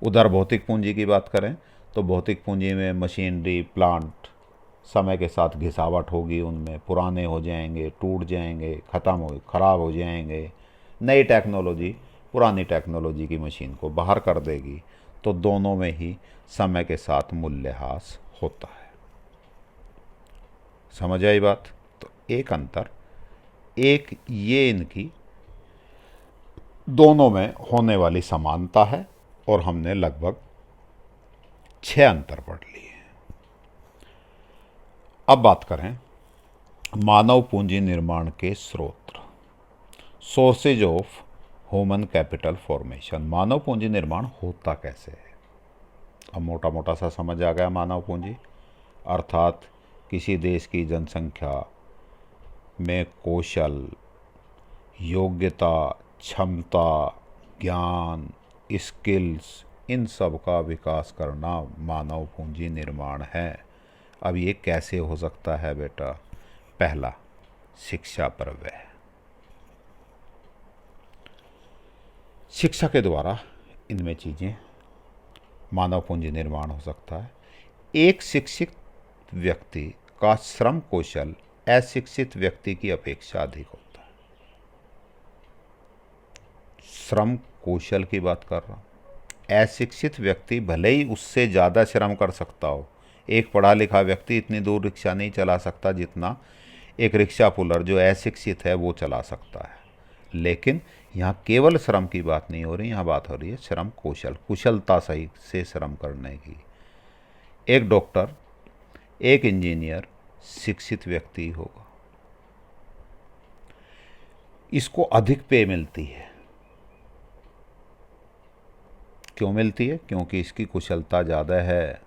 Speaker 1: उधर भौतिक पूंजी की बात करें तो भौतिक पूंजी में मशीनरी, प्लांट, समय के साथ घिसावट होगी, उनमें पुराने हो जाएंगे, टूट जाएंगे, खराब हो जाएंगे। नई टेक्नोलॉजी पुरानी टेक्नोलॉजी की मशीन को बाहर कर देगी। तो दोनों में ही समय के साथ मूल्यह्रास होता है। समझ आई बात? तो एक अंतर, एक ये इनकी दोनों में होने वाली समानता है, और हमने लगभग 6 अंतर पढ़ लिए। अब बात करें मानव पूंजी निर्माण के स्रोत, sources of human capital formation. मानव पूंजी निर्माण होता कैसे है? अब मोटा मोटा सा समझ आ गया। मानव पूंजी अर्थात किसी देश की जनसंख्या में कौशल, योग्यता, क्षमता, ज्ञान, स्किल्स, इन सब का विकास करना मानव पूंजी निर्माण है। अब ये कैसे हो सकता है बेटा? पहला, शिक्षा पर व्यय। शिक्षा के द्वारा इनमें चीज़ें, मानव पूंजी निर्माण हो सकता है। एक शिक्षित व्यक्ति का श्रम कौशल अशिक्षित व्यक्ति की अपेक्षा अधिक होता है। श्रम कौशल की बात कर रहा हूँ। अशिक्षित व्यक्ति भले ही उससे ज़्यादा श्रम कर सकता हो, एक पढ़ा लिखा व्यक्ति इतनी दूर रिक्शा नहीं चला सकता जितना एक रिक्शा पुलर जो अशिक्षित है वो चला सकता है। लेकिन यहाँ केवल श्रम की बात नहीं हो रही, यहाँ बात हो रही है श्रम कौशल, कुशलता सही से श्रम करने की। एक डॉक्टर, एक इंजीनियर शिक्षित व्यक्ति होगा, इसको अधिक पे मिलती है। क्यों मिलती है? क्योंकि इसकी कुशलता ज़्यादा है,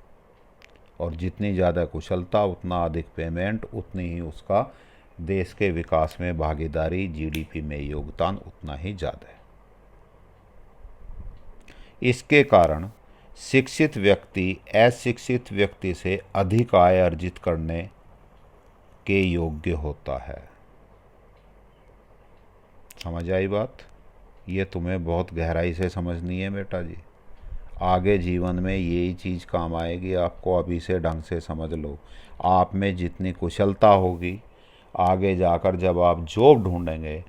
Speaker 1: और जितनी ज़्यादा कुशलता उतना अधिक पेमेंट, उतनी ही उसका देश के विकास में भागीदारी, जीडीपी में योगदान उतना ही ज़्यादा है। इसके कारण शिक्षित व्यक्ति अशिक्षित व्यक्ति से अधिक आय अर्जित करने के योग्य होता है। समझ आई बात? ये तुम्हें बहुत गहराई से समझनी है बेटा जी। आगे जीवन में यही चीज़ काम आएगी आपको, अभी से ढंग से समझ लो। आप में जितनी कुशलता होगी, आगे जाकर जब आप जॉब ढूंढेंगे,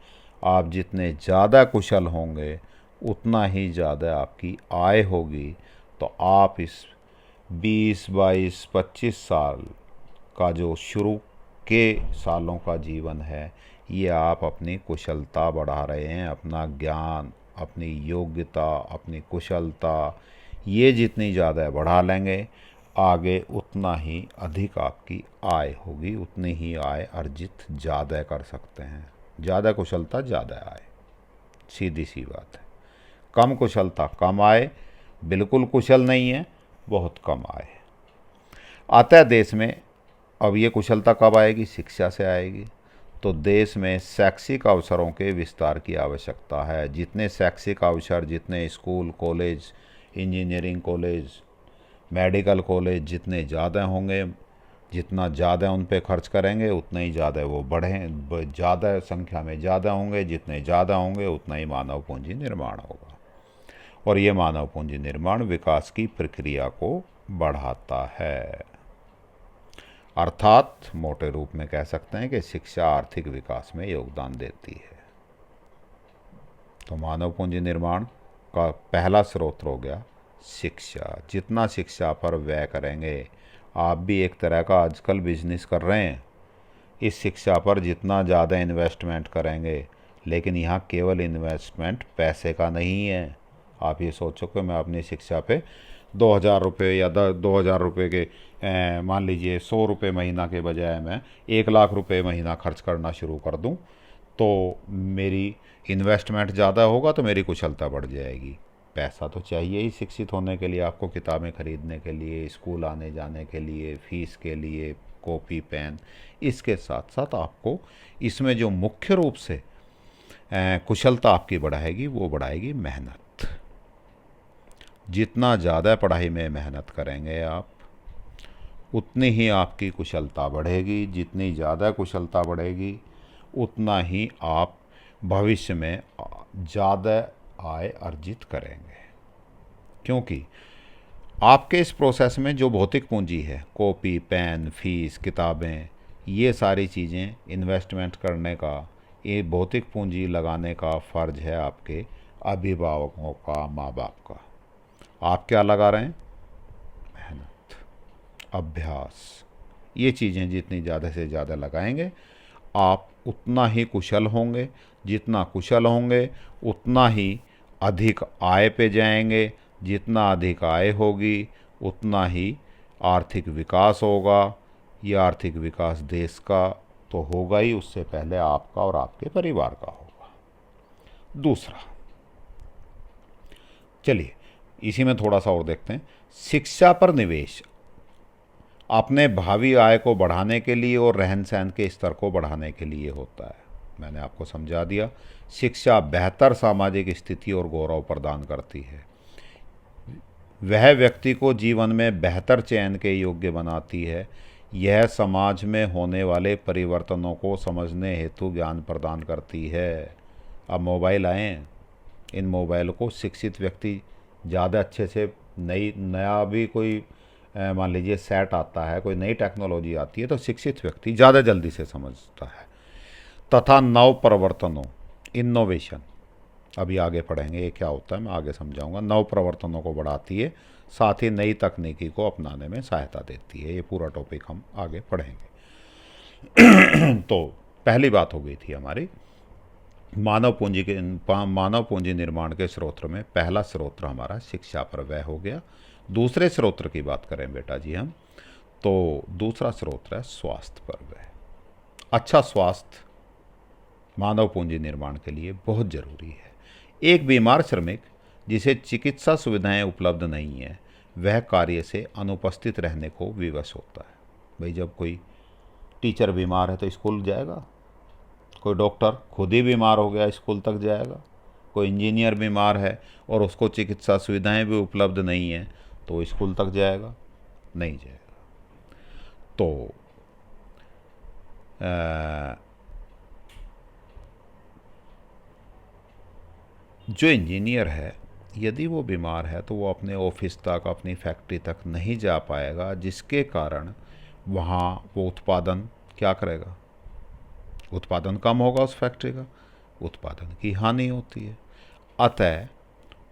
Speaker 1: आप जितने ज़्यादा कुशल होंगे उतना ही ज़्यादा आपकी आय होगी। तो आप इस 20, 22, 25 साल का जो शुरू के सालों का जीवन है, ये आप अपनी कुशलता बढ़ा रहे हैं, अपना ज्ञान, अपनी योग्यता, अपनी कुशलता, ये जितनी ज़्यादा बढ़ा लेंगे, आगे उतना ही अधिक आपकी आय होगी, उतनी ही आय अर्जित ज़्यादा कर सकते हैं। ज़्यादा कुशलता ज़्यादा आय, सीधी सी बात है। कम कुशलता कम आय, बिल्कुल कुशल नहीं है बहुत कम आय। अतः देश में अब ये कुशलता कब आएगी? शिक्षा से आएगी। तो देश में शैक्षिक अवसरों के विस्तार की आवश्यकता है। जितने शैक्षिक अवसर, जितने school, college, engineering college, medical college जितने ज़्यादा होंगे, जितना ज़्यादा उन पे खर्च करेंगे उतना ही ज़्यादा वो बढ़ें, ज़्यादा संख्या में ज़्यादा होंगे, जितने ज़्यादा होंगे उतना ही मानव पूंजी निर्माण होगा। और ये मानव पूंजी निर्माण विकास की प्रक्रिया को बढ़ाता है। अर्थात मोटे रूप में कह सकते हैं कि शिक्षा आर्थिक विकास में योगदान देती है। तो मानव पूंजी निर्माण का पहला स्रोत हो गया शिक्षा। जितना शिक्षा पर व्यय करेंगे, आप भी एक तरह का आजकल बिजनेस कर रहे हैं, इस शिक्षा पर जितना ज़्यादा इन्वेस्टमेंट करेंगे, लेकिन यहाँ केवल इन्वेस्टमेंट पैसे का नहीं है। आप ये सोचो कि मैं अपनी शिक्षा पे 2,000 रुपये या 2,000 रुपये के मान लीजिए 100 रुपये महीना के बजाय मैं 1,00,000 रुपये महीना खर्च करना शुरू कर दूं, तो मेरी इन्वेस्टमेंट ज़्यादा होगा तो मेरी कुशलता बढ़ जाएगी। पैसा तो चाहिए ही शिक्षित होने के लिए, आपको किताबें खरीदने के लिए, स्कूल आने जाने के लिए, फीस के लिए, कॉपी पेन। इसके साथ साथ आपको इसमें जो मुख्य रूप से कुशलता आपकी बढ़ाएगी वो बढ़ाएगी मेहनत। जितना ज़्यादा पढ़ाई में मेहनत करेंगे आप, उतनी ही आपकी कुशलता बढ़ेगी। जितनी ज़्यादा कुशलता बढ़ेगी उतना ही आप भविष्य में ज़्यादा आय अर्जित करेंगे। क्योंकि आपके इस प्रोसेस में जो भौतिक पूंजी है, कॉपी पेन, फीस, किताबें, ये सारी चीज़ें इन्वेस्टमेंट करने का, ये भौतिक पूंजी लगाने का फ़र्ज है आपके अभिभावकों का, माँ बाप का। आप क्या लगा रहे हैं? मेहनत, अभ्यास। ये चीज़ें जितनी ज़्यादा से ज़्यादा लगाएंगे, आप उतना ही कुशल होंगे। जितना कुशल होंगे उतना ही अधिक आय पे जाएंगे। जितना अधिक आय होगी उतना ही आर्थिक विकास होगा। ये आर्थिक विकास देश का तो होगा ही, उससे पहले आपका और आपके परिवार का होगा। दूसरा, चलिए इसी में थोड़ा सा और देखते हैं। शिक्षा पर निवेश अपने भावी आय को बढ़ाने के लिए और रहन सहन के स्तर को बढ़ाने के लिए होता है। मैंने आपको समझा दिया। शिक्षा बेहतर सामाजिक स्थिति और गौरव प्रदान करती है। वह व्यक्ति को जीवन में बेहतर चयन के योग्य बनाती है। यह समाज में होने वाले परिवर्तनों को समझने हेतु ज्ञान प्रदान करती है। अब मोबाइल आए हैं, इन मोबाइल को शिक्षित व्यक्ति ज़्यादा अच्छे से नया भी कोई मान लीजिए सेट आता है, कोई नई टेक्नोलॉजी आती है, तो शिक्षित व्यक्ति ज़्यादा जल्दी से समझता है। तथा नव प्रवर्तनों, इनोवेशन, अभी आगे पढ़ेंगे ये क्या होता है, मैं आगे समझाऊंगा। नव प्रवर्तनों को बढ़ाती है, साथ ही नई तकनीकी को अपनाने में सहायता देती है। ये पूरा टॉपिक हम आगे पढ़ेंगे। तो पहली बात हो गई थी हमारी मानव पूंजी निर्माण के स्रोत में पहला स्रोत हमारा शिक्षा पर व्यय हो गया। दूसरे स्रोत की बात करें बेटा जी हम, तो दूसरा स्रोत है स्वास्थ्य पर व्यय। अच्छा स्वास्थ्य मानव पूंजी निर्माण के लिए बहुत ज़रूरी है। एक बीमार श्रमिक जिसे चिकित्सा सुविधाएं उपलब्ध नहीं है, वह कार्य से अनुपस्थित रहने को विवश होता है। भाई जब कोई टीचर बीमार है तो स्कूल जाएगा, कोई डॉक्टर खुद ही बीमार हो गया स्कूल तक जाएगा, कोई इंजीनियर बीमार है और उसको चिकित्सा सुविधाएं भी उपलब्ध नहीं है तो स्कूल तक जाएगा? नहीं जाएगा। तो जो इंजीनियर है, यदि वो बीमार है तो वो अपने ऑफिस तक, अपनी फैक्ट्री तक नहीं जा पाएगा, जिसके कारण वहाँ वो उत्पादन क्या करेगा? उत्पादन कम होगा उस फैक्ट्री का, उत्पादन की हानि होती है। अतः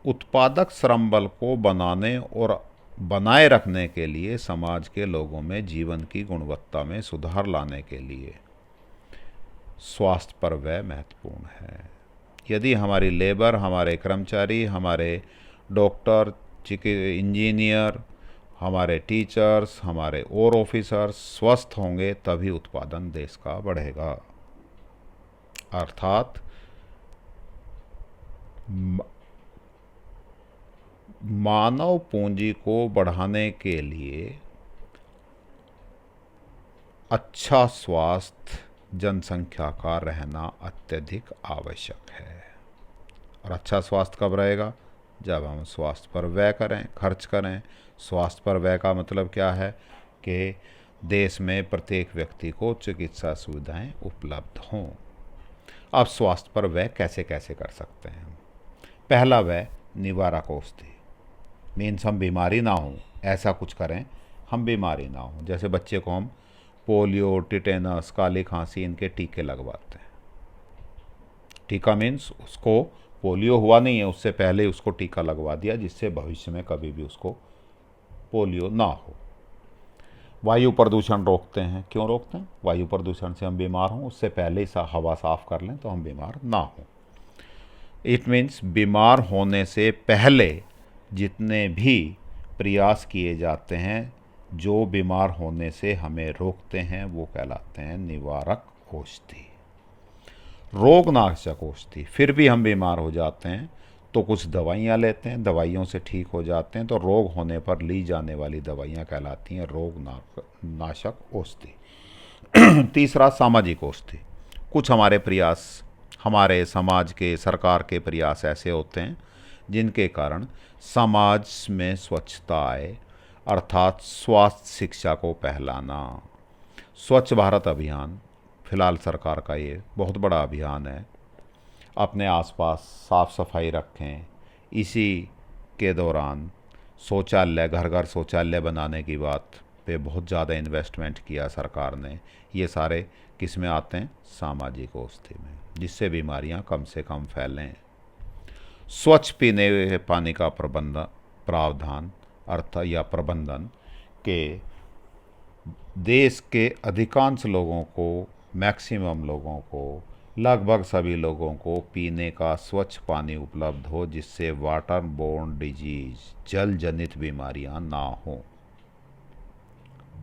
Speaker 1: उत्पादक श्रम बल को बनाने और बनाए रखने के लिए समाज के लोगों में जीवन की गुणवत्ता में सुधार लाने के लिए स्वास्थ्य पर व्यय महत्वपूर्ण है। यदि हमारी लेबर, हमारे कर्मचारी, हमारे डॉक्टर, इंजीनियर, हमारे टीचर्स, हमारे और ऑफिसर्स स्वस्थ होंगे तभी उत्पादन देश का बढ़ेगा। अर्थात मानव पूंजी को बढ़ाने के लिए अच्छा स्वास्थ्य जनसंख्या का रहना अत्यधिक आवश्यक है। और अच्छा स्वास्थ्य कब रहेगा? जब हम स्वास्थ्य पर व्यय करें, खर्च करें। स्वास्थ्य पर व्यय का मतलब क्या है कि देश में प्रत्येक व्यक्ति को चिकित्सा सुविधाएं उपलब्ध हों। अब स्वास्थ्य पर व्यय कैसे कैसे कर सकते हैं? पहला व्यय निवारक औषधि, मीन्स हम बीमारी ना हो ऐसा कुछ करें, हम बीमारी ना हो। जैसे बच्चे को हम पोलियो, टिटेनस, काली खांसी, इनके टीके लगवाते हैं। टीका मीन्स उसको पोलियो हुआ नहीं है, उससे पहले उसको टीका लगवा दिया, जिससे भविष्य में कभी भी उसको पोलियो ना हो। वायु प्रदूषण रोकते हैं। क्यों रोकते हैं? वायु प्रदूषण से हम बीमार हों उससे पहले ही हवा साफ कर लें तो हम बीमार ना हों। इट मीन्स बीमार होने से पहले जितने भी प्रयास किए जाते हैं जो बीमार होने से हमें रोकते हैं, वो कहलाते हैं निवारक औषधि, रोगनाशक औषधि। फिर भी हम बीमार हो जाते हैं तो कुछ दवाइयाँ लेते हैं, दवाइयों से ठीक हो जाते हैं, तो रोग होने पर ली जाने वाली दवाइयाँ कहलाती हैं रोगनाशक औषधि। तीसरा सामाजिक औषधि। कुछ हमारे प्रयास, हमारे समाज के, सरकार के प्रयास ऐसे होते हैं जिनके कारण समाज में स्वच्छता आए, अर्थात स्वास्थ्य शिक्षा को फैलाना। स्वच्छ भारत अभियान फिलहाल सरकार का ये बहुत बड़ा अभियान है। अपने आसपास साफ सफाई रखें। इसी के दौरान शौचालय, घर घर शौचालय बनाने की बात पे बहुत ज़्यादा इन्वेस्टमेंट किया सरकार ने। ये सारे किस में आते हैं? सामाजिक औषधि में, जिससे बीमारियां कम से कम फैलें। स्वच्छ पीने हुए पानी का प्रावधान अर्थ या प्रबंधन के देश के अधिकांश लोगों को, मैक्सिमम लोगों को, लगभग सभी लोगों को पीने का स्वच्छ पानी उपलब्ध हो, जिससे वाटर बोर्न डिजीज, जल जनित बीमारियां ना हों।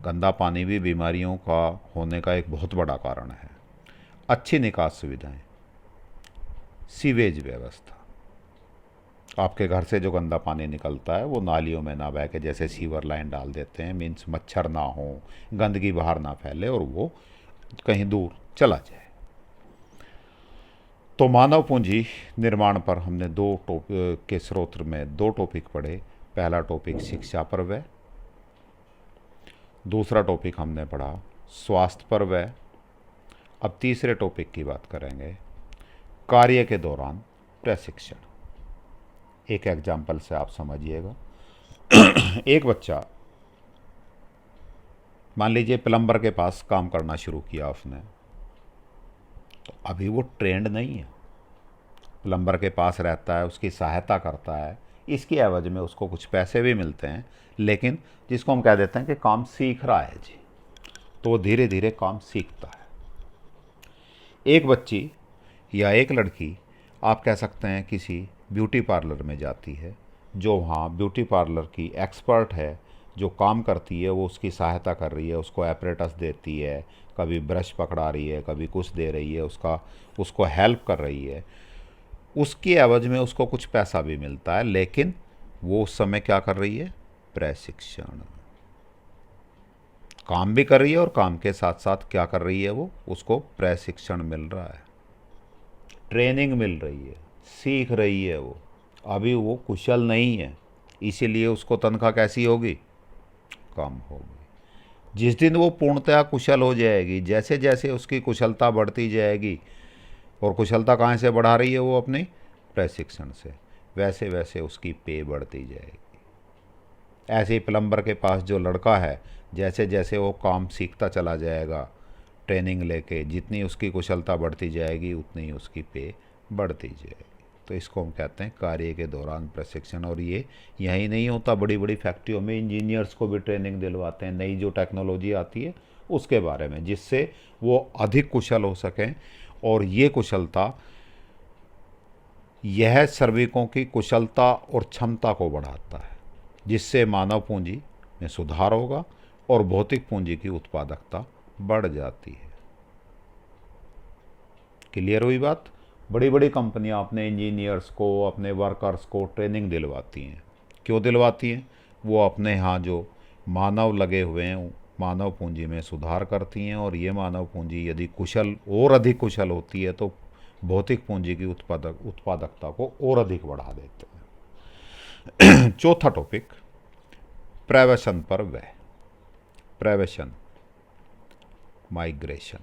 Speaker 1: गंदा पानी भी बीमारियों का होने का एक बहुत बड़ा कारण है। अच्छी निकास सुविधाएं, सीवेज व्यवस्था। आपके घर से जो गंदा पानी निकलता है वो नालियों में ना बह के जैसे सीवर लाइन डाल देते हैं, मीन्स मच्छर ना हो, गंदगी बाहर ना फैले और वो कहीं दूर चला जाए। तो मानव पूंजी निर्माण पर हमने के स्रोत में दो टॉपिक पढ़े। पहला टॉपिक शिक्षा पर व्यय, दूसरा टॉपिक हमने पढ़ा स्वास्थ्य पर व्यय। अब तीसरे टॉपिक की बात करेंगे, कार्य के दौरान प्रशिक्षण। एक एग्जाम्पल से आप समझिएगा। एक बच्चा, मान लीजिए प्लम्बर के पास काम करना शुरू किया उसने, तो अभी वो ट्रेंड नहीं है। प्लम्बर के पास रहता है, उसकी सहायता करता है, इसकी एवज में उसको कुछ पैसे भी मिलते हैं, लेकिन जिसको हम कह देते हैं कि काम सीख रहा है जी, तो वो धीरे धीरे काम सीखता है। एक बच्ची या एक लड़की, आप कह सकते हैं किसी ब्यूटी पार्लर में जाती है, जो वहाँ ब्यूटी पार्लर की एक्सपर्ट है, जो काम करती है, वो उसकी सहायता कर रही है, उसको एपरेटस देती है, कभी ब्रश पकड़ा रही है, कभी कुछ दे रही है, उसको हेल्प कर रही है। उसकी एवज में उसको कुछ पैसा भी मिलता है, लेकिन वो उस समय क्या कर रही है? प्रशिक्षण। काम भी कर रही है और काम के साथ साथ क्या कर रही है? वो उसको प्रशिक्षण मिल रहा है, ट्रेनिंग मिल रही है, सीख रही है वो। अभी वो कुशल नहीं है, इसीलिए उसको तनख्वाह कैसी होगी, कम होगी। जिस दिन वो पूर्णतया कुशल हो जाएगी, जैसे जैसे उसकी कुशलता बढ़ती जाएगी, और कुशलता कहाँ से बढ़ा रही है वो, अपने प्रशिक्षण से, वैसे वैसे उसकी पे बढ़ती जाएगी। ऐसे ही प्लम्बर के पास जो लड़का है, जैसे जैसे वो काम सीखता चला जाएगा ट्रेनिंग लेके, जितनी उसकी कुशलता बढ़ती जाएगी उतनी ही उसकी पे बढ़ती जाएगी। तो इसको हम कहते हैं कार्य के दौरान प्रशिक्षण। और ये यहीं नहीं होता, बड़ी बड़ी फैक्ट्रियों में इंजीनियर्स को भी ट्रेनिंग दिलवाते हैं, नई जो टेक्नोलॉजी आती है उसके बारे में, जिससे वो अधिक कुशल हो सकें। और ये कुशलता, यह श्रमिकों की कुशलता और क्षमता को बढ़ाता है, जिससे मानव पूंजी में सुधार होगा और भौतिक पूंजी की उत्पादकता बढ़ जाती है। क्लियर हुई बात? बड़ी बड़ी कंपनियां अपने इंजीनियर्स को, अपने वर्कर्स को ट्रेनिंग दिलवाती हैं। क्यों दिलवाती हैं? वो अपने यहाँ जो मानव लगे हुए हैं, मानव पूंजी में सुधार करती हैं, और ये मानव पूंजी यदि कुशल और अधिक कुशल होती है तो भौतिक पूंजी की उत्पादकता को और अधिक बढ़ा देते हैं। चौथा टॉपिक, प्रवसन पर व्यय। प्रवसन, माइग्रेशन,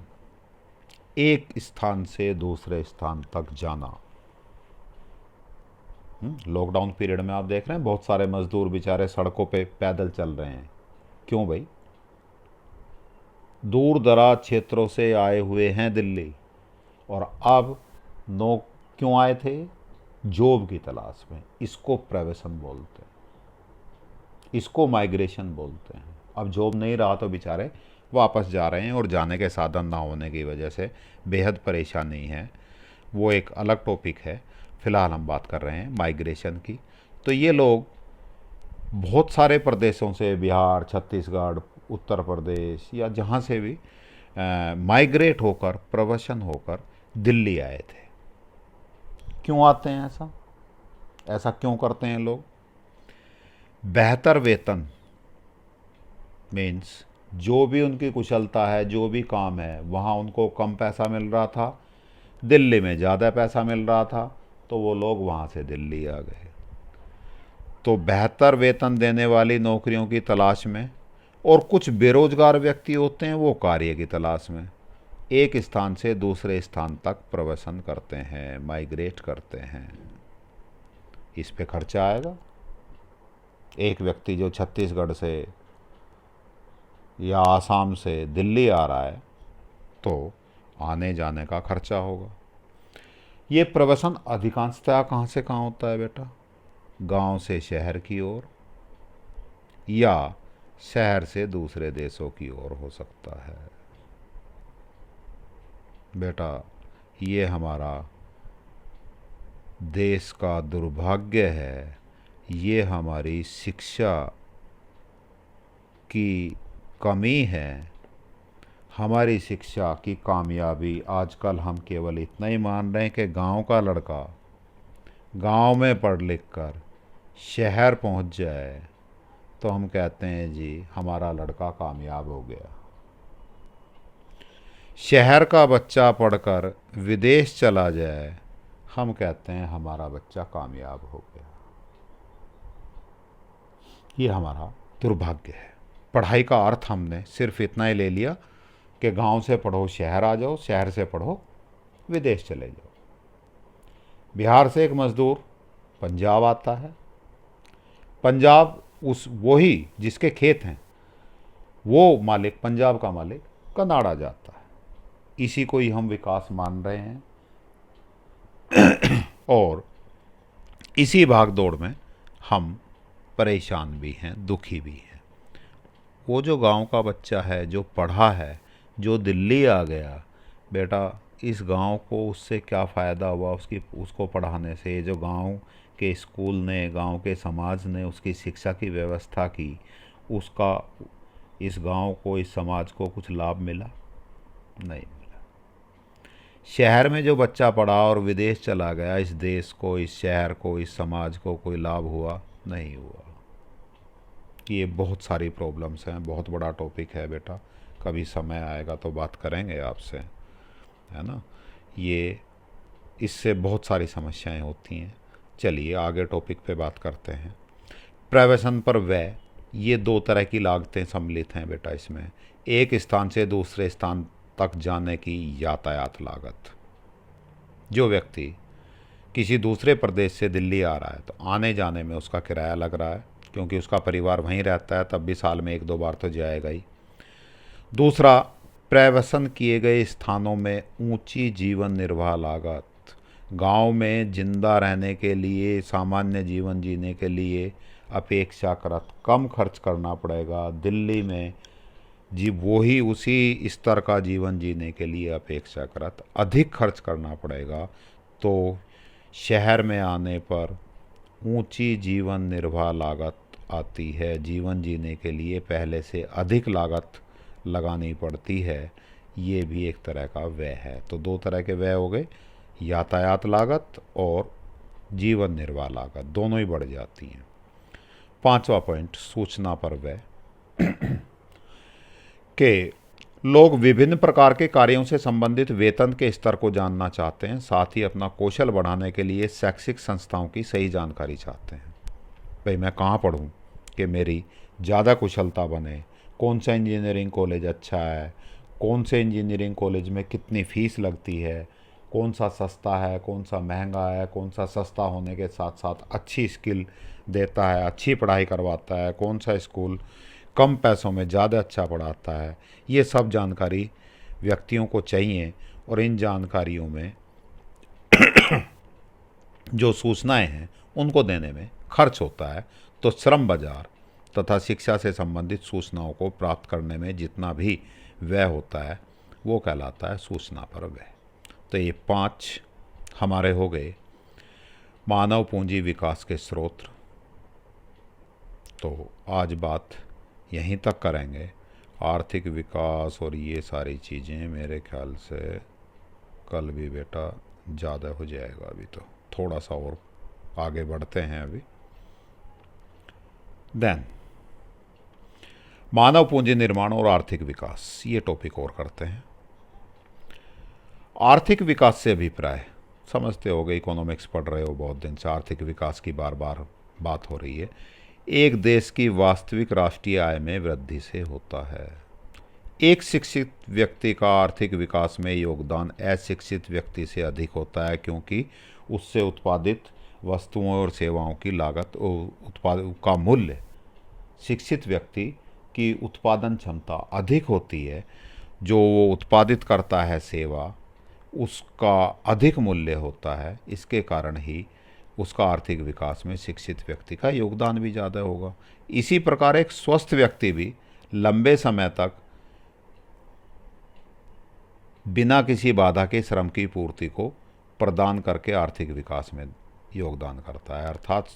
Speaker 1: एक स्थान से दूसरे स्थान तक जाना। लॉकडाउन पीरियड में आप देख रहे हैं बहुत सारे मजदूर बेचारे सड़कों पे पैदल चल रहे हैं। क्यों भाई? दूर दराज क्षेत्रों से आए हुए हैं दिल्ली, और अब नो क्यों आए थे? जॉब की तलाश में। इसको प्रवसन बोलते हैं, इसको माइग्रेशन बोलते हैं। अब जॉब नहीं रहा तो बेचारे वापस जा रहे हैं, और जाने के साधन ना होने की वजह से बेहद परेशानी है। वो एक अलग टॉपिक है, फ़िलहाल हम बात कर रहे हैं माइग्रेशन की। तो ये लोग बहुत सारे प्रदेशों से, बिहार, छत्तीसगढ़, उत्तर प्रदेश या जहाँ से भी माइग्रेट होकर, प्रवसन होकर दिल्ली आए थे। क्यों आते हैं ऐसा? ऐसा क्यों करते हैं लोग? बेहतर वेतन मीन्स जो भी उनकी कुशलता है, जो भी काम है, वहाँ उनको कम पैसा मिल रहा था, दिल्ली में ज़्यादा पैसा मिल रहा था, तो वो लोग वहाँ से दिल्ली आ गए। तो बेहतर वेतन देने वाली नौकरियों की तलाश में, और कुछ बेरोजगार व्यक्ति होते हैं वो कार्य की तलाश में एक स्थान से दूसरे स्थान तक प्रवसन करते हैं, माइग्रेट करते हैं। इस पे खर्चा आएगा। एक व्यक्ति जो छत्तीसगढ़ से या आसाम से दिल्ली आ रहा है तो आने जाने का खर्चा होगा। ये प्रवसन अधिकांशतः कहाँ से कहाँ होता है बेटा? गांव से शहर की ओर, या शहर से दूसरे देशों की ओर हो सकता है। बेटा, ये हमारा देश का दुर्भाग्य है, ये हमारी शिक्षा की कमी है। हमारी शिक्षा की कामयाबी आजकल हम केवल इतना ही मान रहे हैं कि गांव का लड़का गांव में पढ़ लिख कर शहर पहुंच जाए तो हम कहते हैं जी हमारा लड़का कामयाब हो गया। शहर का बच्चा पढ़कर विदेश चला जाए, हम कहते हैं हमारा बच्चा कामयाब हो गया। ये हमारा दुर्भाग्य है। पढ़ाई का अर्थ हमने सिर्फ इतना ही ले लिया कि गांव से पढ़ो शहर आ जाओ, शहर से पढ़ो विदेश चले जाओ। बिहार से एक मज़दूर पंजाब आता है, पंजाब उस वही जिसके खेत हैं वो मालिक, पंजाब का मालिक कनाडा जाता है। इसी को ही हम विकास मान रहे हैं, और इसी भागदौड़ में हम परेशान भी हैं, दुखी भी हैं। वो जो गांव का बच्चा है, जो पढ़ा है, जो दिल्ली आ गया, बेटा इस गांव को उससे क्या फ़ायदा हुआ उसको पढ़ाने से? जो गांव के स्कूल ने, गांव के समाज ने उसकी शिक्षा की व्यवस्था की, उसका इस गांव को, इस समाज को कुछ लाभ मिला? नहीं मिला। शहर में जो बच्चा पढ़ा और विदेश चला गया, इस देश को, इस शहर को, इस समाज को कोई लाभ हुआ? नहीं हुआ। ये बहुत सारी प्रॉब्लम्स हैं, बहुत बड़ा टॉपिक है बेटा, कभी समय आएगा तो बात करेंगे आपसे, है ना। ये इससे बहुत सारी समस्याएं होती हैं। चलिए आगे टॉपिक पे बात करते हैं। प्रवसन पर व्यय, ये दो तरह की लागतें सम्मिलित हैं बेटा इसमें। एक स्थान से दूसरे स्थान तक जाने की यातायात लागत। जो व्यक्ति किसी दूसरे प्रदेश से दिल्ली आ रहा है तो आने जाने में उसका किराया लग रहा है, क्योंकि उसका परिवार वहीं रहता है, तब भी साल में एक दो बार तो जाएगा ही। दूसरा, प्रवसन किए गए स्थानों में ऊंची जीवन निर्वाह लागत। गांव में जिंदा रहने के लिए, सामान्य जीवन जीने के लिए अपेक्षाकृत कम खर्च करना पड़ेगा। दिल्ली में जी वही उसी स्तर का जीवन जीने के लिए अपेक्षाकृत अधिक खर्च करना पड़ेगा। तो शहर में आने पर ऊंची जीवन निर्वाह लागत आती है। जीवन जीने के लिए पहले से अधिक लागत लगानी पड़ती है। ये भी एक तरह का व्यय है। तो दो तरह के व्यय हो गए, यातायात लागत और जीवन निर्वाह लागत, दोनों ही बढ़ जाती हैं। पांचवा पॉइंट, सूचना पर व्यय के लोग विभिन्न प्रकार के कार्यों से संबंधित वेतन के स्तर को जानना चाहते हैं, साथ ही अपना कौशल बढ़ाने के लिए शैक्षिक संस्थाओं की सही जानकारी चाहते हैं। भाई मैं कहाँ पढ़ूँ कि मेरी ज़्यादा कुशलता बने, कौन सा इंजीनियरिंग कॉलेज अच्छा है, कौन से इंजीनियरिंग कॉलेज में कितनी फ़ीस लगती है, कौन सा सस्ता है, कौन सा महंगा है, कौन सा सस्ता होने के साथ साथ अच्छी स्किल देता है, अच्छी पढ़ाई करवाता है, कौन सा स्कूल कम पैसों में ज़्यादा अच्छा पढ़ाता है। ये सब जानकारी व्यक्तियों को चाहिए और इन जानकारियों में जो सूचनाएं हैं उनको देने में खर्च होता है। तो श्रम बाजार तथा शिक्षा से संबंधित सूचनाओं को प्राप्त करने में जितना भी व्यय होता है वो कहलाता है सूचना पर व्यय। तो ये 5 हमारे हो गए मानव पूंजी विकास के स्रोत। तो आज बात यहीं तक करेंगे। आर्थिक विकास और ये सारी चीज़ें मेरे ख्याल से कल भी बेटा ज़्यादा हो जाएगा। अभी तो थोड़ा सा और आगे बढ़ते हैं अभी। देन मानव पूंजी निर्माण और आर्थिक विकास, ये टॉपिक और करते हैं। आर्थिक विकास से अभिप्राय समझते हो गए, इकोनॉमिक्स पढ़ रहे हो बहुत दिन से, आर्थिक विकास की बार बार बात हो रही है। एक देश की वास्तविक राष्ट्रीय आय में वृद्धि से होता है। एक शिक्षित व्यक्ति का आर्थिक विकास में योगदान अशिक्षित व्यक्ति से अधिक होता है, क्योंकि उससे उत्पादित वस्तुओं और सेवाओं की लागत उत्पाद का मूल्य, शिक्षित व्यक्ति की उत्पादन क्षमता अधिक होती है। जो वो उत्पादित करता है सेवा, उसका अधिक मूल्य होता है। इसके कारण ही उसका आर्थिक विकास में शिक्षित व्यक्ति का योगदान भी ज़्यादा होगा। इसी प्रकार एक स्वस्थ व्यक्ति भी लंबे समय तक बिना किसी बाधा के श्रम की पूर्ति को प्रदान करके आर्थिक विकास में योगदान करता है। अर्थात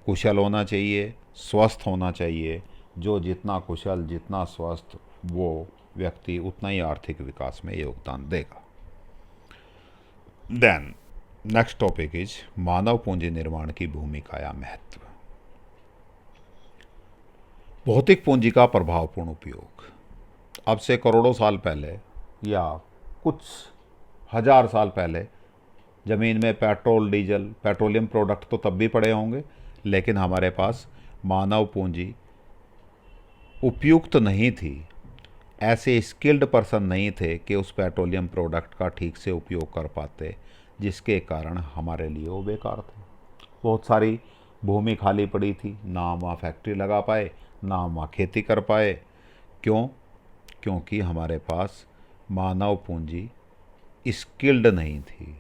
Speaker 1: कुशल होना चाहिए, स्वस्थ होना चाहिए। जो जितना कुशल, जितना स्वस्थ वो व्यक्ति, उतना ही आर्थिक विकास में योगदान देगा। देन नेक्स्ट टॉपिक इज मानव पूंजी निर्माण की भूमिका या महत्व। भौतिक पूंजी का प्रभावपूर्ण उपयोग। अब से करोड़ों साल पहले या कुछ हजार साल पहले ज़मीन में पेट्रोल, डीजल, पेट्रोलियम प्रोडक्ट तो तब भी पड़े होंगे, लेकिन हमारे पास मानव पूंजी उपयुक्त नहीं थी। ऐसे स्किल्ड पर्सन नहीं थे कि उस पेट्रोलियम प्रोडक्ट का ठीक से उपयोग कर पाते, जिसके कारण हमारे लिए वो बेकार थे। बहुत सारी भूमि खाली पड़ी थी, ना हम वहाँ फैक्ट्री लगा पाए, ना हम वहाँ खेती कर पाए। क्यों? क्योंकि हमारे पास मानव पूंजी स्किल्ड नहीं थी।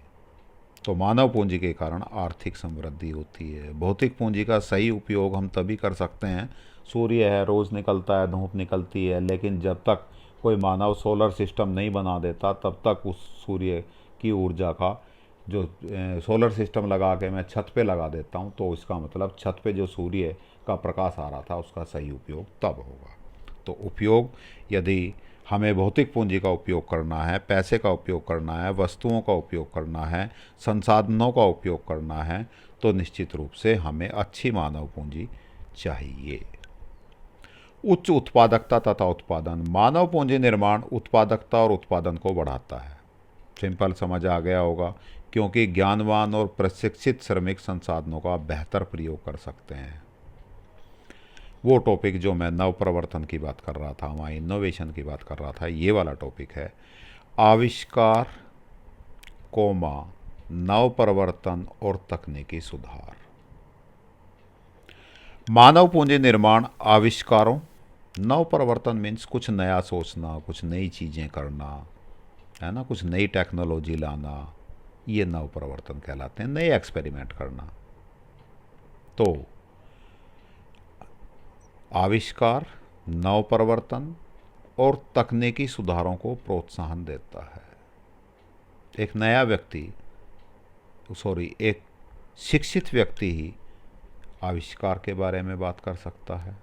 Speaker 1: तो मानव पूंजी के कारण आर्थिक समृद्धि होती है। भौतिक पूंजी का सही उपयोग हम तभी कर सकते हैं, सूर्य है, रोज़ निकलता है, धूप निकलती है, लेकिन जब तक कोई मानव सोलर सिस्टम नहीं बना देता तब तक उस सूर्य की ऊर्जा का जो सोलर सिस्टम लगा के मैं छत पे लगा देता हूँ, तो इसका मतलब छत पे जो सूर्य का प्रकाश आ रहा था उसका सही उपयोग तब होगा। तो उपयोग, यदि हमें भौतिक पूंजी का उपयोग करना है, पैसे का उपयोग करना है, वस्तुओं का उपयोग करना है, संसाधनों का उपयोग करना है, तो निश्चित रूप से हमें अच्छी मानव पूंजी चाहिए। उच्च उत्पादकता तथा उत्पादन। मानव पूंजी निर्माण उत्पादकता और उत्पादन को बढ़ाता है। सिंपल समझ आ गया होगा, क्योंकि ज्ञानवान और प्रशिक्षित श्रमिक संसाधनों का बेहतर प्रयोग कर सकते हैं। वो टॉपिक जो मैं नव प्रवर्तन की बात कर रहा था, वहाँ इनोवेशन की बात कर रहा था, ये वाला टॉपिक है आविष्कार कोमा नव प्रवर्तन और तकनीकी सुधार। मानव पूंजी निर्माण आविष्कारों, नव प्रवर्तन मीन्स कुछ नया सोचना, कुछ नई चीज़ें करना, है ना, कुछ नई टेक्नोलॉजी लाना, ये नव प्रवर्तन कहलाते हैं, नए एक्सपेरिमेंट करना। तो आविष्कार, नव प्रवर्तन और तकनीकी सुधारों को प्रोत्साहन देता है। एक नया व्यक्ति, एक शिक्षित व्यक्ति ही आविष्कार के बारे में बात कर सकता है।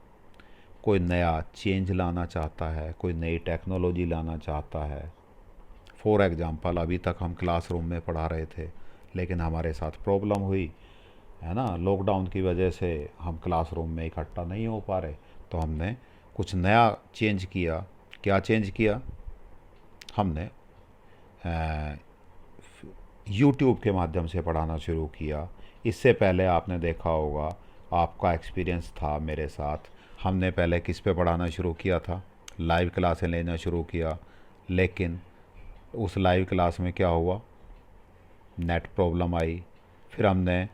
Speaker 1: कोई नया चेंज लाना चाहता है, कोई नई टेक्नोलॉजी लाना चाहता है। फॉर एग्जांपल, अभी तक हम क्लासरूम में पढ़ा रहे थे, लेकिन हमारे साथ प्रॉब्लम हुई, है ना, लॉकडाउन की वजह से हम क्लासरूम में इकट्ठा नहीं हो पा रहे, तो हमने कुछ नया चेंज किया। क्या चेंज किया? हमने यूट्यूब के माध्यम से पढ़ाना शुरू किया। इससे पहले आपने देखा होगा, आपका एक्सपीरियंस था मेरे साथ, हमने पहले किस पे पढ़ाना शुरू किया था? लाइव क्लासें लेना शुरू किया। लेकिन उस लाइव क्लास में क्या हुआ? नेट प्रॉब्लम आई। फिर हमने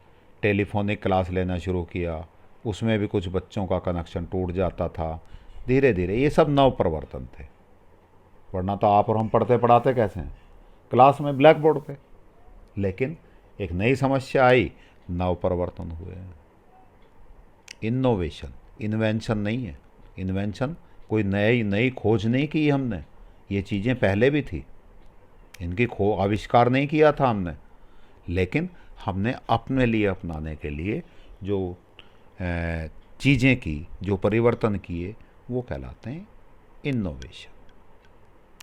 Speaker 1: टेलीफोनिक क्लास लेना शुरू किया, उसमें भी कुछ बच्चों का कनेक्शन टूट जाता था। धीरे धीरे ये सब नव प्रवर्तन थे, वरना तो आप और हम पढ़ते पढ़ाते कैसे हैं? क्लास में, ब्लैक बोर्ड पे। लेकिन एक नई समस्या आई, नव प्रवर्तन हुए। इनोवेशन, इन्वेंशन नहीं है। इन्वेंशन कोई नई खोज नहीं की हमने, ये चीज़ें पहले भी थी, इनकी आविष्कार नहीं किया था हमने, लेकिन हमने अपने लिए अपनाने के लिए जो चीज़ें की, जो परिवर्तन किए, वो कहलाते हैं इनोवेशन।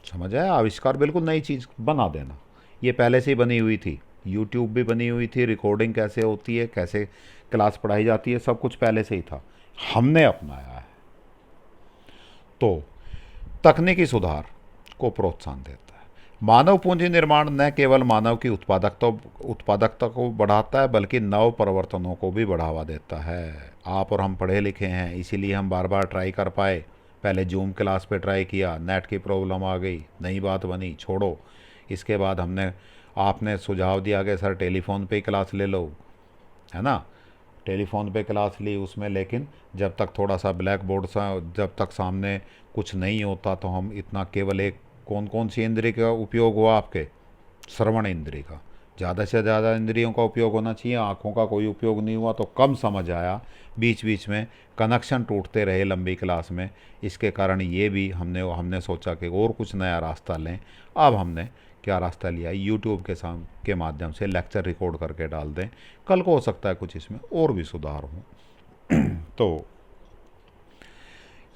Speaker 1: समझ आया? आविष्कार बिल्कुल नई चीज़ बना देना, ये पहले से ही बनी हुई थी। यूट्यूब भी बनी हुई थी, रिकॉर्डिंग कैसे होती है, कैसे क्लास पढ़ाई जाती है, सब कुछ पहले से ही था, हमने अपनाया है। तो तकनीकी सुधार को प्रोत्साहन देता है। मानव पूंजी निर्माण न केवल मानव की उत्पादकता को बढ़ाता है, बल्कि नव परिवर्तनों को भी बढ़ावा देता है। आप और हम पढ़े लिखे हैं, इसीलिए हम बार बार ट्राई कर पाए। पहले जूम क्लास पे ट्राई किया, नेट की प्रॉब्लम आ गई, नई बात बनी, छोड़ो। इसके बाद आपने सुझाव दिया कि सर टेलीफोन पे ही क्लास ले लो, है ना। टेलीफोन पे क्लास ली उसमें, लेकिन जब तक थोड़ा सा ब्लैक बोर्ड सा, जब तक सामने कुछ नहीं होता, तो हम इतना केवल एक कौन सी इंद्रिय का उपयोग हुआ आपके? श्रवण इंद्रिय का। ज़्यादा से ज़्यादा इंद्रियों का उपयोग होना चाहिए, आँखों का कोई उपयोग नहीं हुआ, तो कम समझ आया। बीच बीच में कनेक्शन टूटते रहे लंबी क्लास में। इसके कारण ये भी हमने सोचा कि और कुछ नया रास्ता लें। अब हमने क्या रास्ता लिया? यूट्यूब के माध्यम से लेक्चर रिकॉर्ड करके डाल दें। कल को हो सकता है कुछ इसमें और भी सुधार हो। तो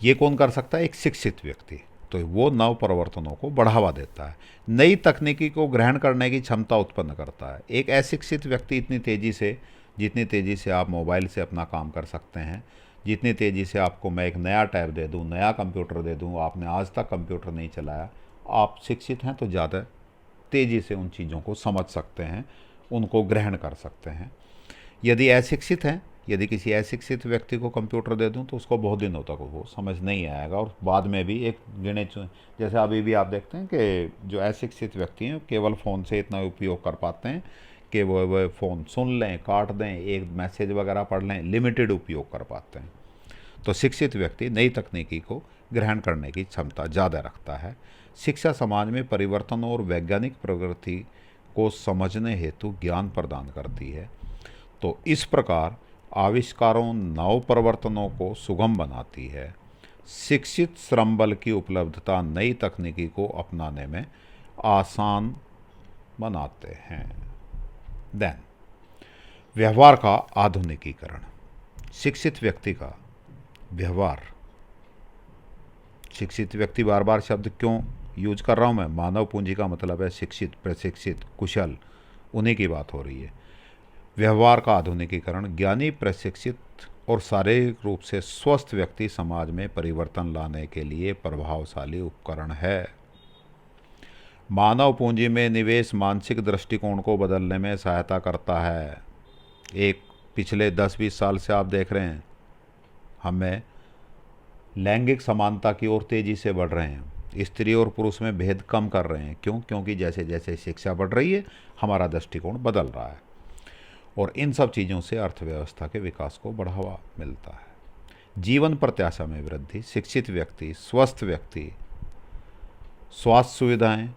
Speaker 1: ये कौन कर सकता है? एक शिक्षित व्यक्ति। तो वो नव परिवर्तनों को बढ़ावा देता है, नई तकनीकी को ग्रहण करने की क्षमता उत्पन्न करता है। एक अशिक्षित व्यक्ति जितनी तेज़ी से आप मोबाइल से अपना काम कर सकते हैं, जितनी तेज़ी से आपको मैं एक नया टैब दे दूँ, नया कंप्यूटर दे दूँ, आपने आज तक कंप्यूटर नहीं चलाया, आप शिक्षित हैं तो ज़्यादा तेज़ी से उन चीज़ों को समझ सकते हैं, उनको ग्रहण कर सकते हैं। यदि किसी अशिक्षित व्यक्ति को कंप्यूटर दे दूं, तो उसको बहुत दिनों तक वो समझ नहीं आएगा, और बाद में भी एक जैसे अभी भी आप देखते हैं कि जो अशिक्षित व्यक्ति हैं केवल फ़ोन से इतना उपयोग कर पाते हैं कि वो फ़ोन सुन लें, काट दें, एक मैसेज वगैरह पढ़ लें, लिमिटेड उपयोग कर पाते हैं। तो शिक्षित व्यक्ति नई तकनीकी को ग्रहण करने की क्षमता ज़्यादा रखता है। शिक्षा समाज में परिवर्तन और वैज्ञानिक प्रगति को समझने हेतु ज्ञान प्रदान करती है। तो इस प्रकार आविष्कारों नव परिवर्तनों को सुगम बनाती है। शिक्षित श्रम बल की उपलब्धता नई तकनीकी को अपनाने में आसान बनाते हैं। देन व्यवहार का आधुनिकीकरण। शिक्षित व्यक्ति का व्यवहार, शिक्षित व्यक्ति, बार बार शब्द क्यों यूज कर रहा हूँ मैं? मानव पूंजी का मतलब है शिक्षित, प्रशिक्षित, कुशल, उन्हीं की बात हो रही है। व्यवहार का आधुनिकीकरण। ज्ञानी, प्रशिक्षित और शारीरिक रूप से स्वस्थ व्यक्ति समाज में परिवर्तन लाने के लिए प्रभावशाली उपकरण है। मानव पूंजी में निवेश मानसिक दृष्टिकोण को बदलने में सहायता करता है। एक पिछले 10-20 साल से आप देख रहे हैं, हमें लैंगिक समानता की ओर तेज़ी से बढ़ रहे हैं, स्त्री और पुरुष में भेद कम कर रहे हैं। क्यों? क्योंकि जैसे जैसे शिक्षा बढ़ रही है हमारा दृष्टिकोण बदल रहा है, और इन सब चीज़ों से अर्थव्यवस्था के विकास को बढ़ावा मिलता है। जीवन प्रत्याशा में वृद्धि, शिक्षित व्यक्ति, स्वस्थ व्यक्ति, स्वास्थ्य सुविधाएं,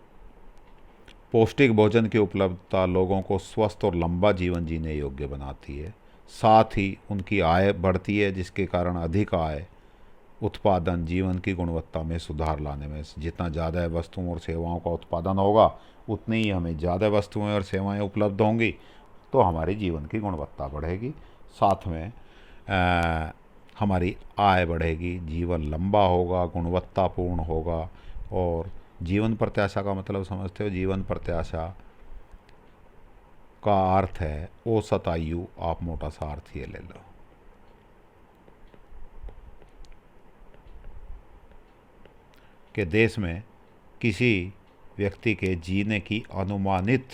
Speaker 1: पौष्टिक भोजन की उपलब्धता लोगों को स्वस्थ और लंबा जीवन जीने योग्य बनाती है। साथ ही उनकी आय बढ़ती है, जिसके कारण अधिक आय, उत्पादन, जीवन की गुणवत्ता में सुधार लाने में, जितना ज़्यादा वस्तुओं और सेवाओं का उत्पादन होगा उतनी ही हमें ज़्यादा वस्तुएं और सेवाएं उपलब्ध होंगी, तो हमारी जीवन की गुणवत्ता बढ़ेगी, साथ में हमारी आय बढ़ेगी, जीवन लंबा होगा, गुणवत्तापूर्ण होगा। और जीवन प्रत्याशा का मतलब समझते हो? जीवन प्रत्याशा का अर्थ है औसत आयु। आप मोटा सा अर्थ ये ले लो। कि देश में किसी व्यक्ति के जीने की अनुमानित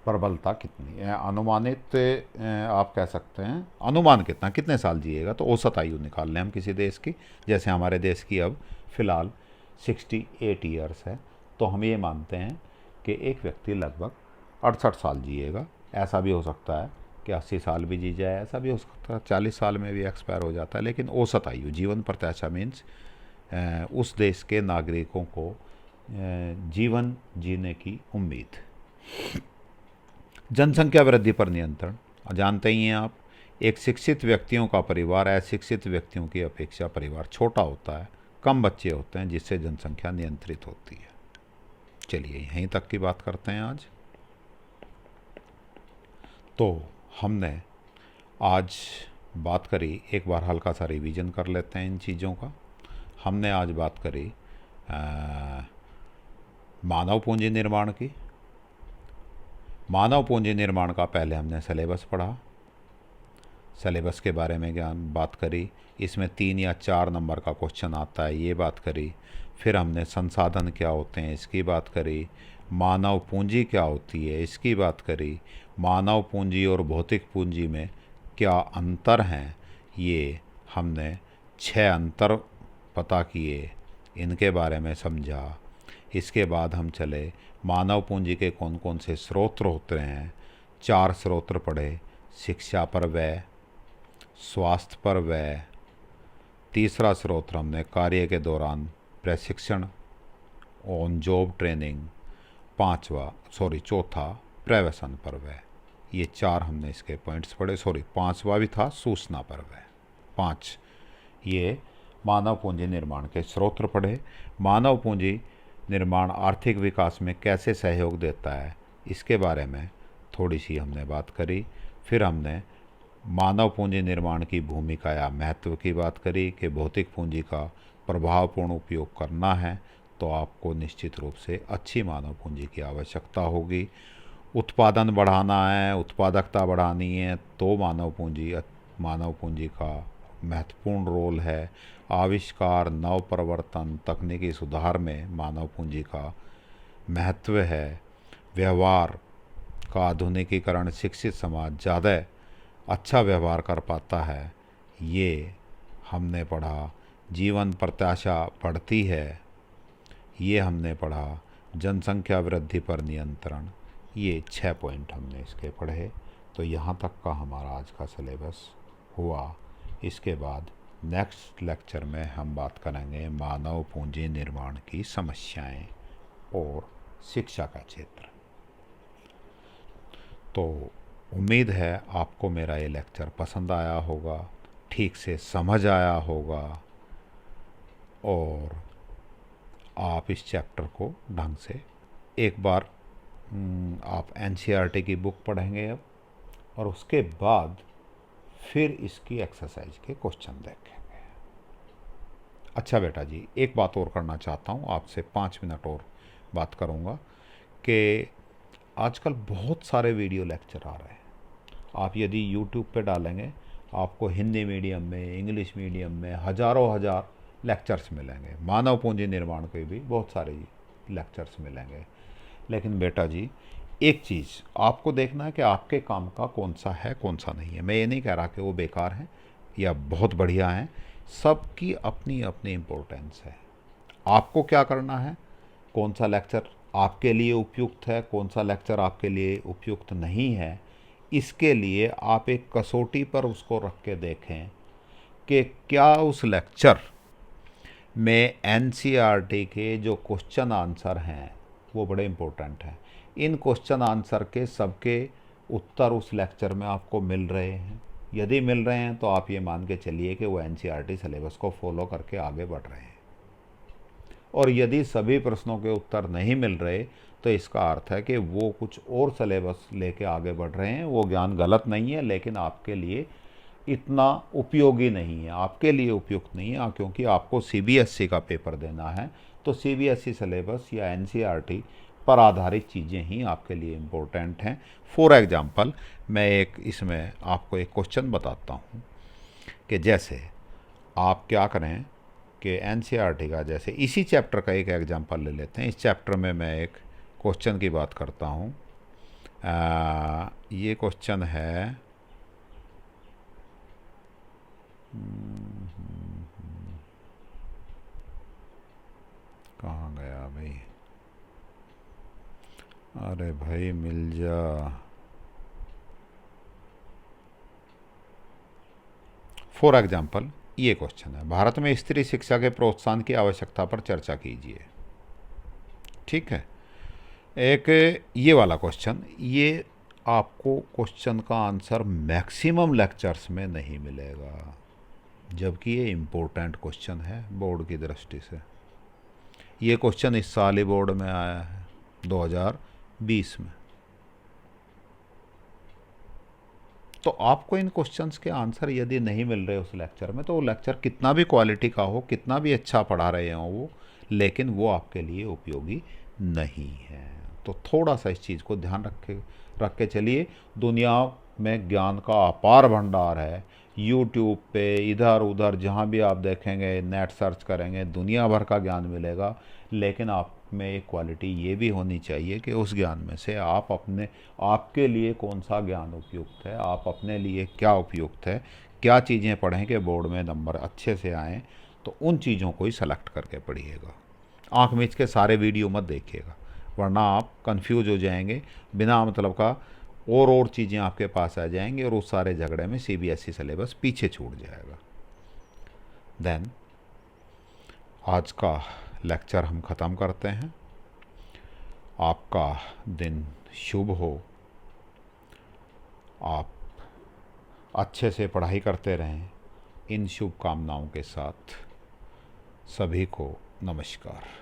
Speaker 1: प्रबलता कितनी है, अनुमानित आप कह सकते हैं अनुमान कितने साल जिएगा, तो औसत आयु निकाल लें हम किसी देश की। जैसे हमारे देश की अब फ़िलहाल 68 ईयर्स है, तो हम ये मानते हैं कि एक व्यक्ति लगभग 68 साल जिएगा। ऐसा भी हो सकता है कि 80 साल भी जी जाए, ऐसा भी हो सकता है 40 साल में भी एक्सपायर हो जाता है। लेकिन औसत आयु, जीवन प्रत्याशा मीन्स उस देश के नागरिकों को जीवन जीने की उम्मीद। जनसंख्या वृद्धि पर नियंत्रण, जानते ही हैं आप, एक शिक्षित व्यक्तियों का परिवार अशिक्षित व्यक्तियों की अपेक्षा परिवार छोटा होता है, कम बच्चे होते हैं, जिससे जनसंख्या नियंत्रित होती है। चलिए यहीं तक की बात करते हैं आज। तो हमने आज बात करी, एक बार हल्का सा रिवीजन कर लेते हैं इन चीज़ों का। हमने आज बात करी मानव पूंजी निर्माण की। मानव पूंजी निर्माण का पहले हमने सिलेबस पढ़ा, सिलेबस के बारे में बात करी, इसमें 3 या 4 नंबर का क्वेश्चन आता है, ये बात करी। फिर हमने संसाधन क्या होते हैं इसकी बात करी, मानव पूंजी क्या होती है इसकी बात करी, मानव पूंजी और भौतिक पूंजी में क्या अंतर हैं, ये हमने 6 अंतर पता किए, इनके बारे में समझा। इसके बाद हम चले मानव पूंजी के कौन कौन से स्रोत होते हैं, 4 स्रोत पढ़े, शिक्षा पर व्यय, स्वास्थ्य पर व्यय, तीसरा स्रोत हमने कार्य के दौरान प्रशिक्षण, ऑन जॉब ट्रेनिंग, चौथा प्रवसन पर व्यय। ये 4 हमने इसके पॉइंट्स पढ़े। 5वां भी था सूचना पर व्यय। 5 ये मानव पूंजी निर्माण के स्रोत पढ़े। मानव पूंजी निर्माण आर्थिक विकास में कैसे सहयोग देता है, इसके बारे में थोड़ी सी हमने बात करी। फिर हमने मानव पूंजी निर्माण की भूमिका या महत्व की बात करी कि भौतिक पूंजी का प्रभावपूर्ण उपयोग करना है तो आपको निश्चित रूप से अच्छी मानव पूंजी की आवश्यकता होगी। उत्पादन बढ़ाना है, उत्पादकता बढ़ानी है, तो मानव पूंजी का महत्वपूर्ण रोल है। आविष्कार, नव प्रवर्तन, तकनीकी सुधार में मानव पूंजी का महत्व है। व्यवहार का आधुनिकीकरण, शिक्षित समाज ज़्यादा अच्छा व्यवहार कर पाता है, ये हमने पढ़ा। जीवन प्रत्याशा बढ़ती है, ये हमने पढ़ा। जनसंख्या वृद्धि पर नियंत्रण, ये 6 पॉइंट हमने इसके पढ़े। तो यहाँ तक का हमारा आज का सिलेबस हुआ। इसके बाद नेक्स्ट लेक्चर में हम बात करेंगे मानव पूंजी निर्माण की समस्याएं और शिक्षा का क्षेत्र। तो उम्मीद है आपको मेरा ये लेक्चर पसंद आया होगा, ठीक से समझ आया होगा, और आप इस चैप्टर को ढंग से एक बार आप एनसीईआरटी की बुक पढ़ेंगे अब, और उसके बाद फिर इसकी एक्सरसाइज के क्वेश्चन देखेंगे। अच्छा बेटा जी, एक बात और करना चाहता हूँ आपसे, 5 मिनट और बात करूँगा कि आजकल बहुत सारे वीडियो लेक्चर आ रहे हैं। आप यदि यूट्यूब पे डालेंगे आपको हिंदी मीडियम में, इंग्लिश मीडियम में हज़ार लेक्चर्स मिलेंगे। मानव पूंजी निर्माण के भी बहुत सारे लेक्चर्स मिलेंगे। लेकिन बेटा जी, एक चीज़ आपको देखना है कि आपके काम का कौन सा है कौन सा नहीं है। मैं ये नहीं कह रहा कि वो बेकार हैं या बहुत बढ़िया हैं, सबकी अपनी अपनी इम्पोर्टेंस है। आपको क्या करना है, कौन सा लेक्चर आपके लिए उपयुक्त है, कौन सा लेक्चर आपके लिए उपयुक्त नहीं है, इसके लिए आप एक कसौटी पर उसको रख के देखें कि क्या उस लेक्चर में एनसीईआरटी के जो क्वेश्चन आंसर हैं वो बड़े इम्पोर्टेंट हैं। इन क्वेश्चन आंसर के सबके उत्तर उस लेक्चर में आपको मिल रहे हैं। यदि मिल रहे हैं तो आप ये मान के चलिए कि वो एनसीईआरटी सिलेबस को फॉलो करके आगे बढ़ रहे हैं। और यदि सभी प्रश्नों के उत्तर नहीं मिल रहे तो इसका अर्थ है कि वो कुछ और सिलेबस लेके आगे बढ़ रहे हैं। वो ज्ञान गलत नहीं है, लेकिन आपके लिए इतना उपयोगी नहीं है, आपके लिए उपयुक्त नहीं है, क्योंकि आपको सीबीएसई का पेपर देना है। तो सीबीएसई सिलेबस या एनसीईआरटी पर आधारित चीज़ें ही आपके लिए इम्पोर्टेंट हैं। फॉर एग्जांपल, मैं एक इसमें आपको एक क्वेश्चन बताता हूँ कि जैसे आप क्या करें कि एनसीईआरटी का, जैसे इसी चैप्टर का एक एग्जांपल ले लेते हैं। इस चैप्टर में मैं एक क्वेश्चन की बात करता हूँ। ये क्वेश्चन है कहाँ गया भाई, अरे भाई मिल जा। फॉर एग्जाम्पल ये क्वेश्चन है, भारत में स्त्री शिक्षा के प्रोत्साहन की आवश्यकता पर चर्चा कीजिए। ठीक है, एक ये वाला क्वेश्चन, ये आपको क्वेश्चन का आंसर मैक्सिमम लेक्चर्स में नहीं मिलेगा, जबकि ये इम्पोर्टेंट क्वेश्चन है बोर्ड की दृष्टि से। ये क्वेश्चन इस साल ही बोर्ड में आया है 2020 में। तो आपको इन क्वेश्चंस के आंसर यदि नहीं मिल रहे उस लेक्चर में, तो वो लेक्चर कितना भी क्वालिटी का हो, कितना भी अच्छा पढ़ा रहे हों वो, लेकिन वो आपके लिए उपयोगी नहीं है। तो थोड़ा सा इस चीज़ को ध्यान रख के चलिए। दुनिया में ज्ञान का अपार भंडार है। यूट्यूब पे इधर उधर जहाँ भी आप देखेंगे, नेट सर्च करेंगे, दुनिया भर का ज्ञान मिलेगा। लेकिन आप में एक क्वालिटी ये भी होनी चाहिए कि उस ज्ञान में से आप आपके लिए कौन सा ज्ञान उपयुक्त है, आप अपने लिए क्या उपयुक्त है, क्या चीज़ें पढ़ें कि बोर्ड में नंबर अच्छे से आएँ। तो उन चीज़ों को ही सेलेक्ट करके पढ़िएगा। आँख मीच के सारे वीडियो मत देखिएगा, वरना आप कंफ्यूज हो जाएंगे, बिना मतलब का और चीज़ें आपके पास आ जाएंगी और उस सारे झगड़े में सीबीएसई सिलेबस पीछे छूट जाएगा। देन आज का लेक्चर हम ख़त्म करते हैं। आपका दिन शुभ हो, आप अच्छे से पढ़ाई करते रहें। इन शुभकामनाओं के साथ सभी को नमस्कार।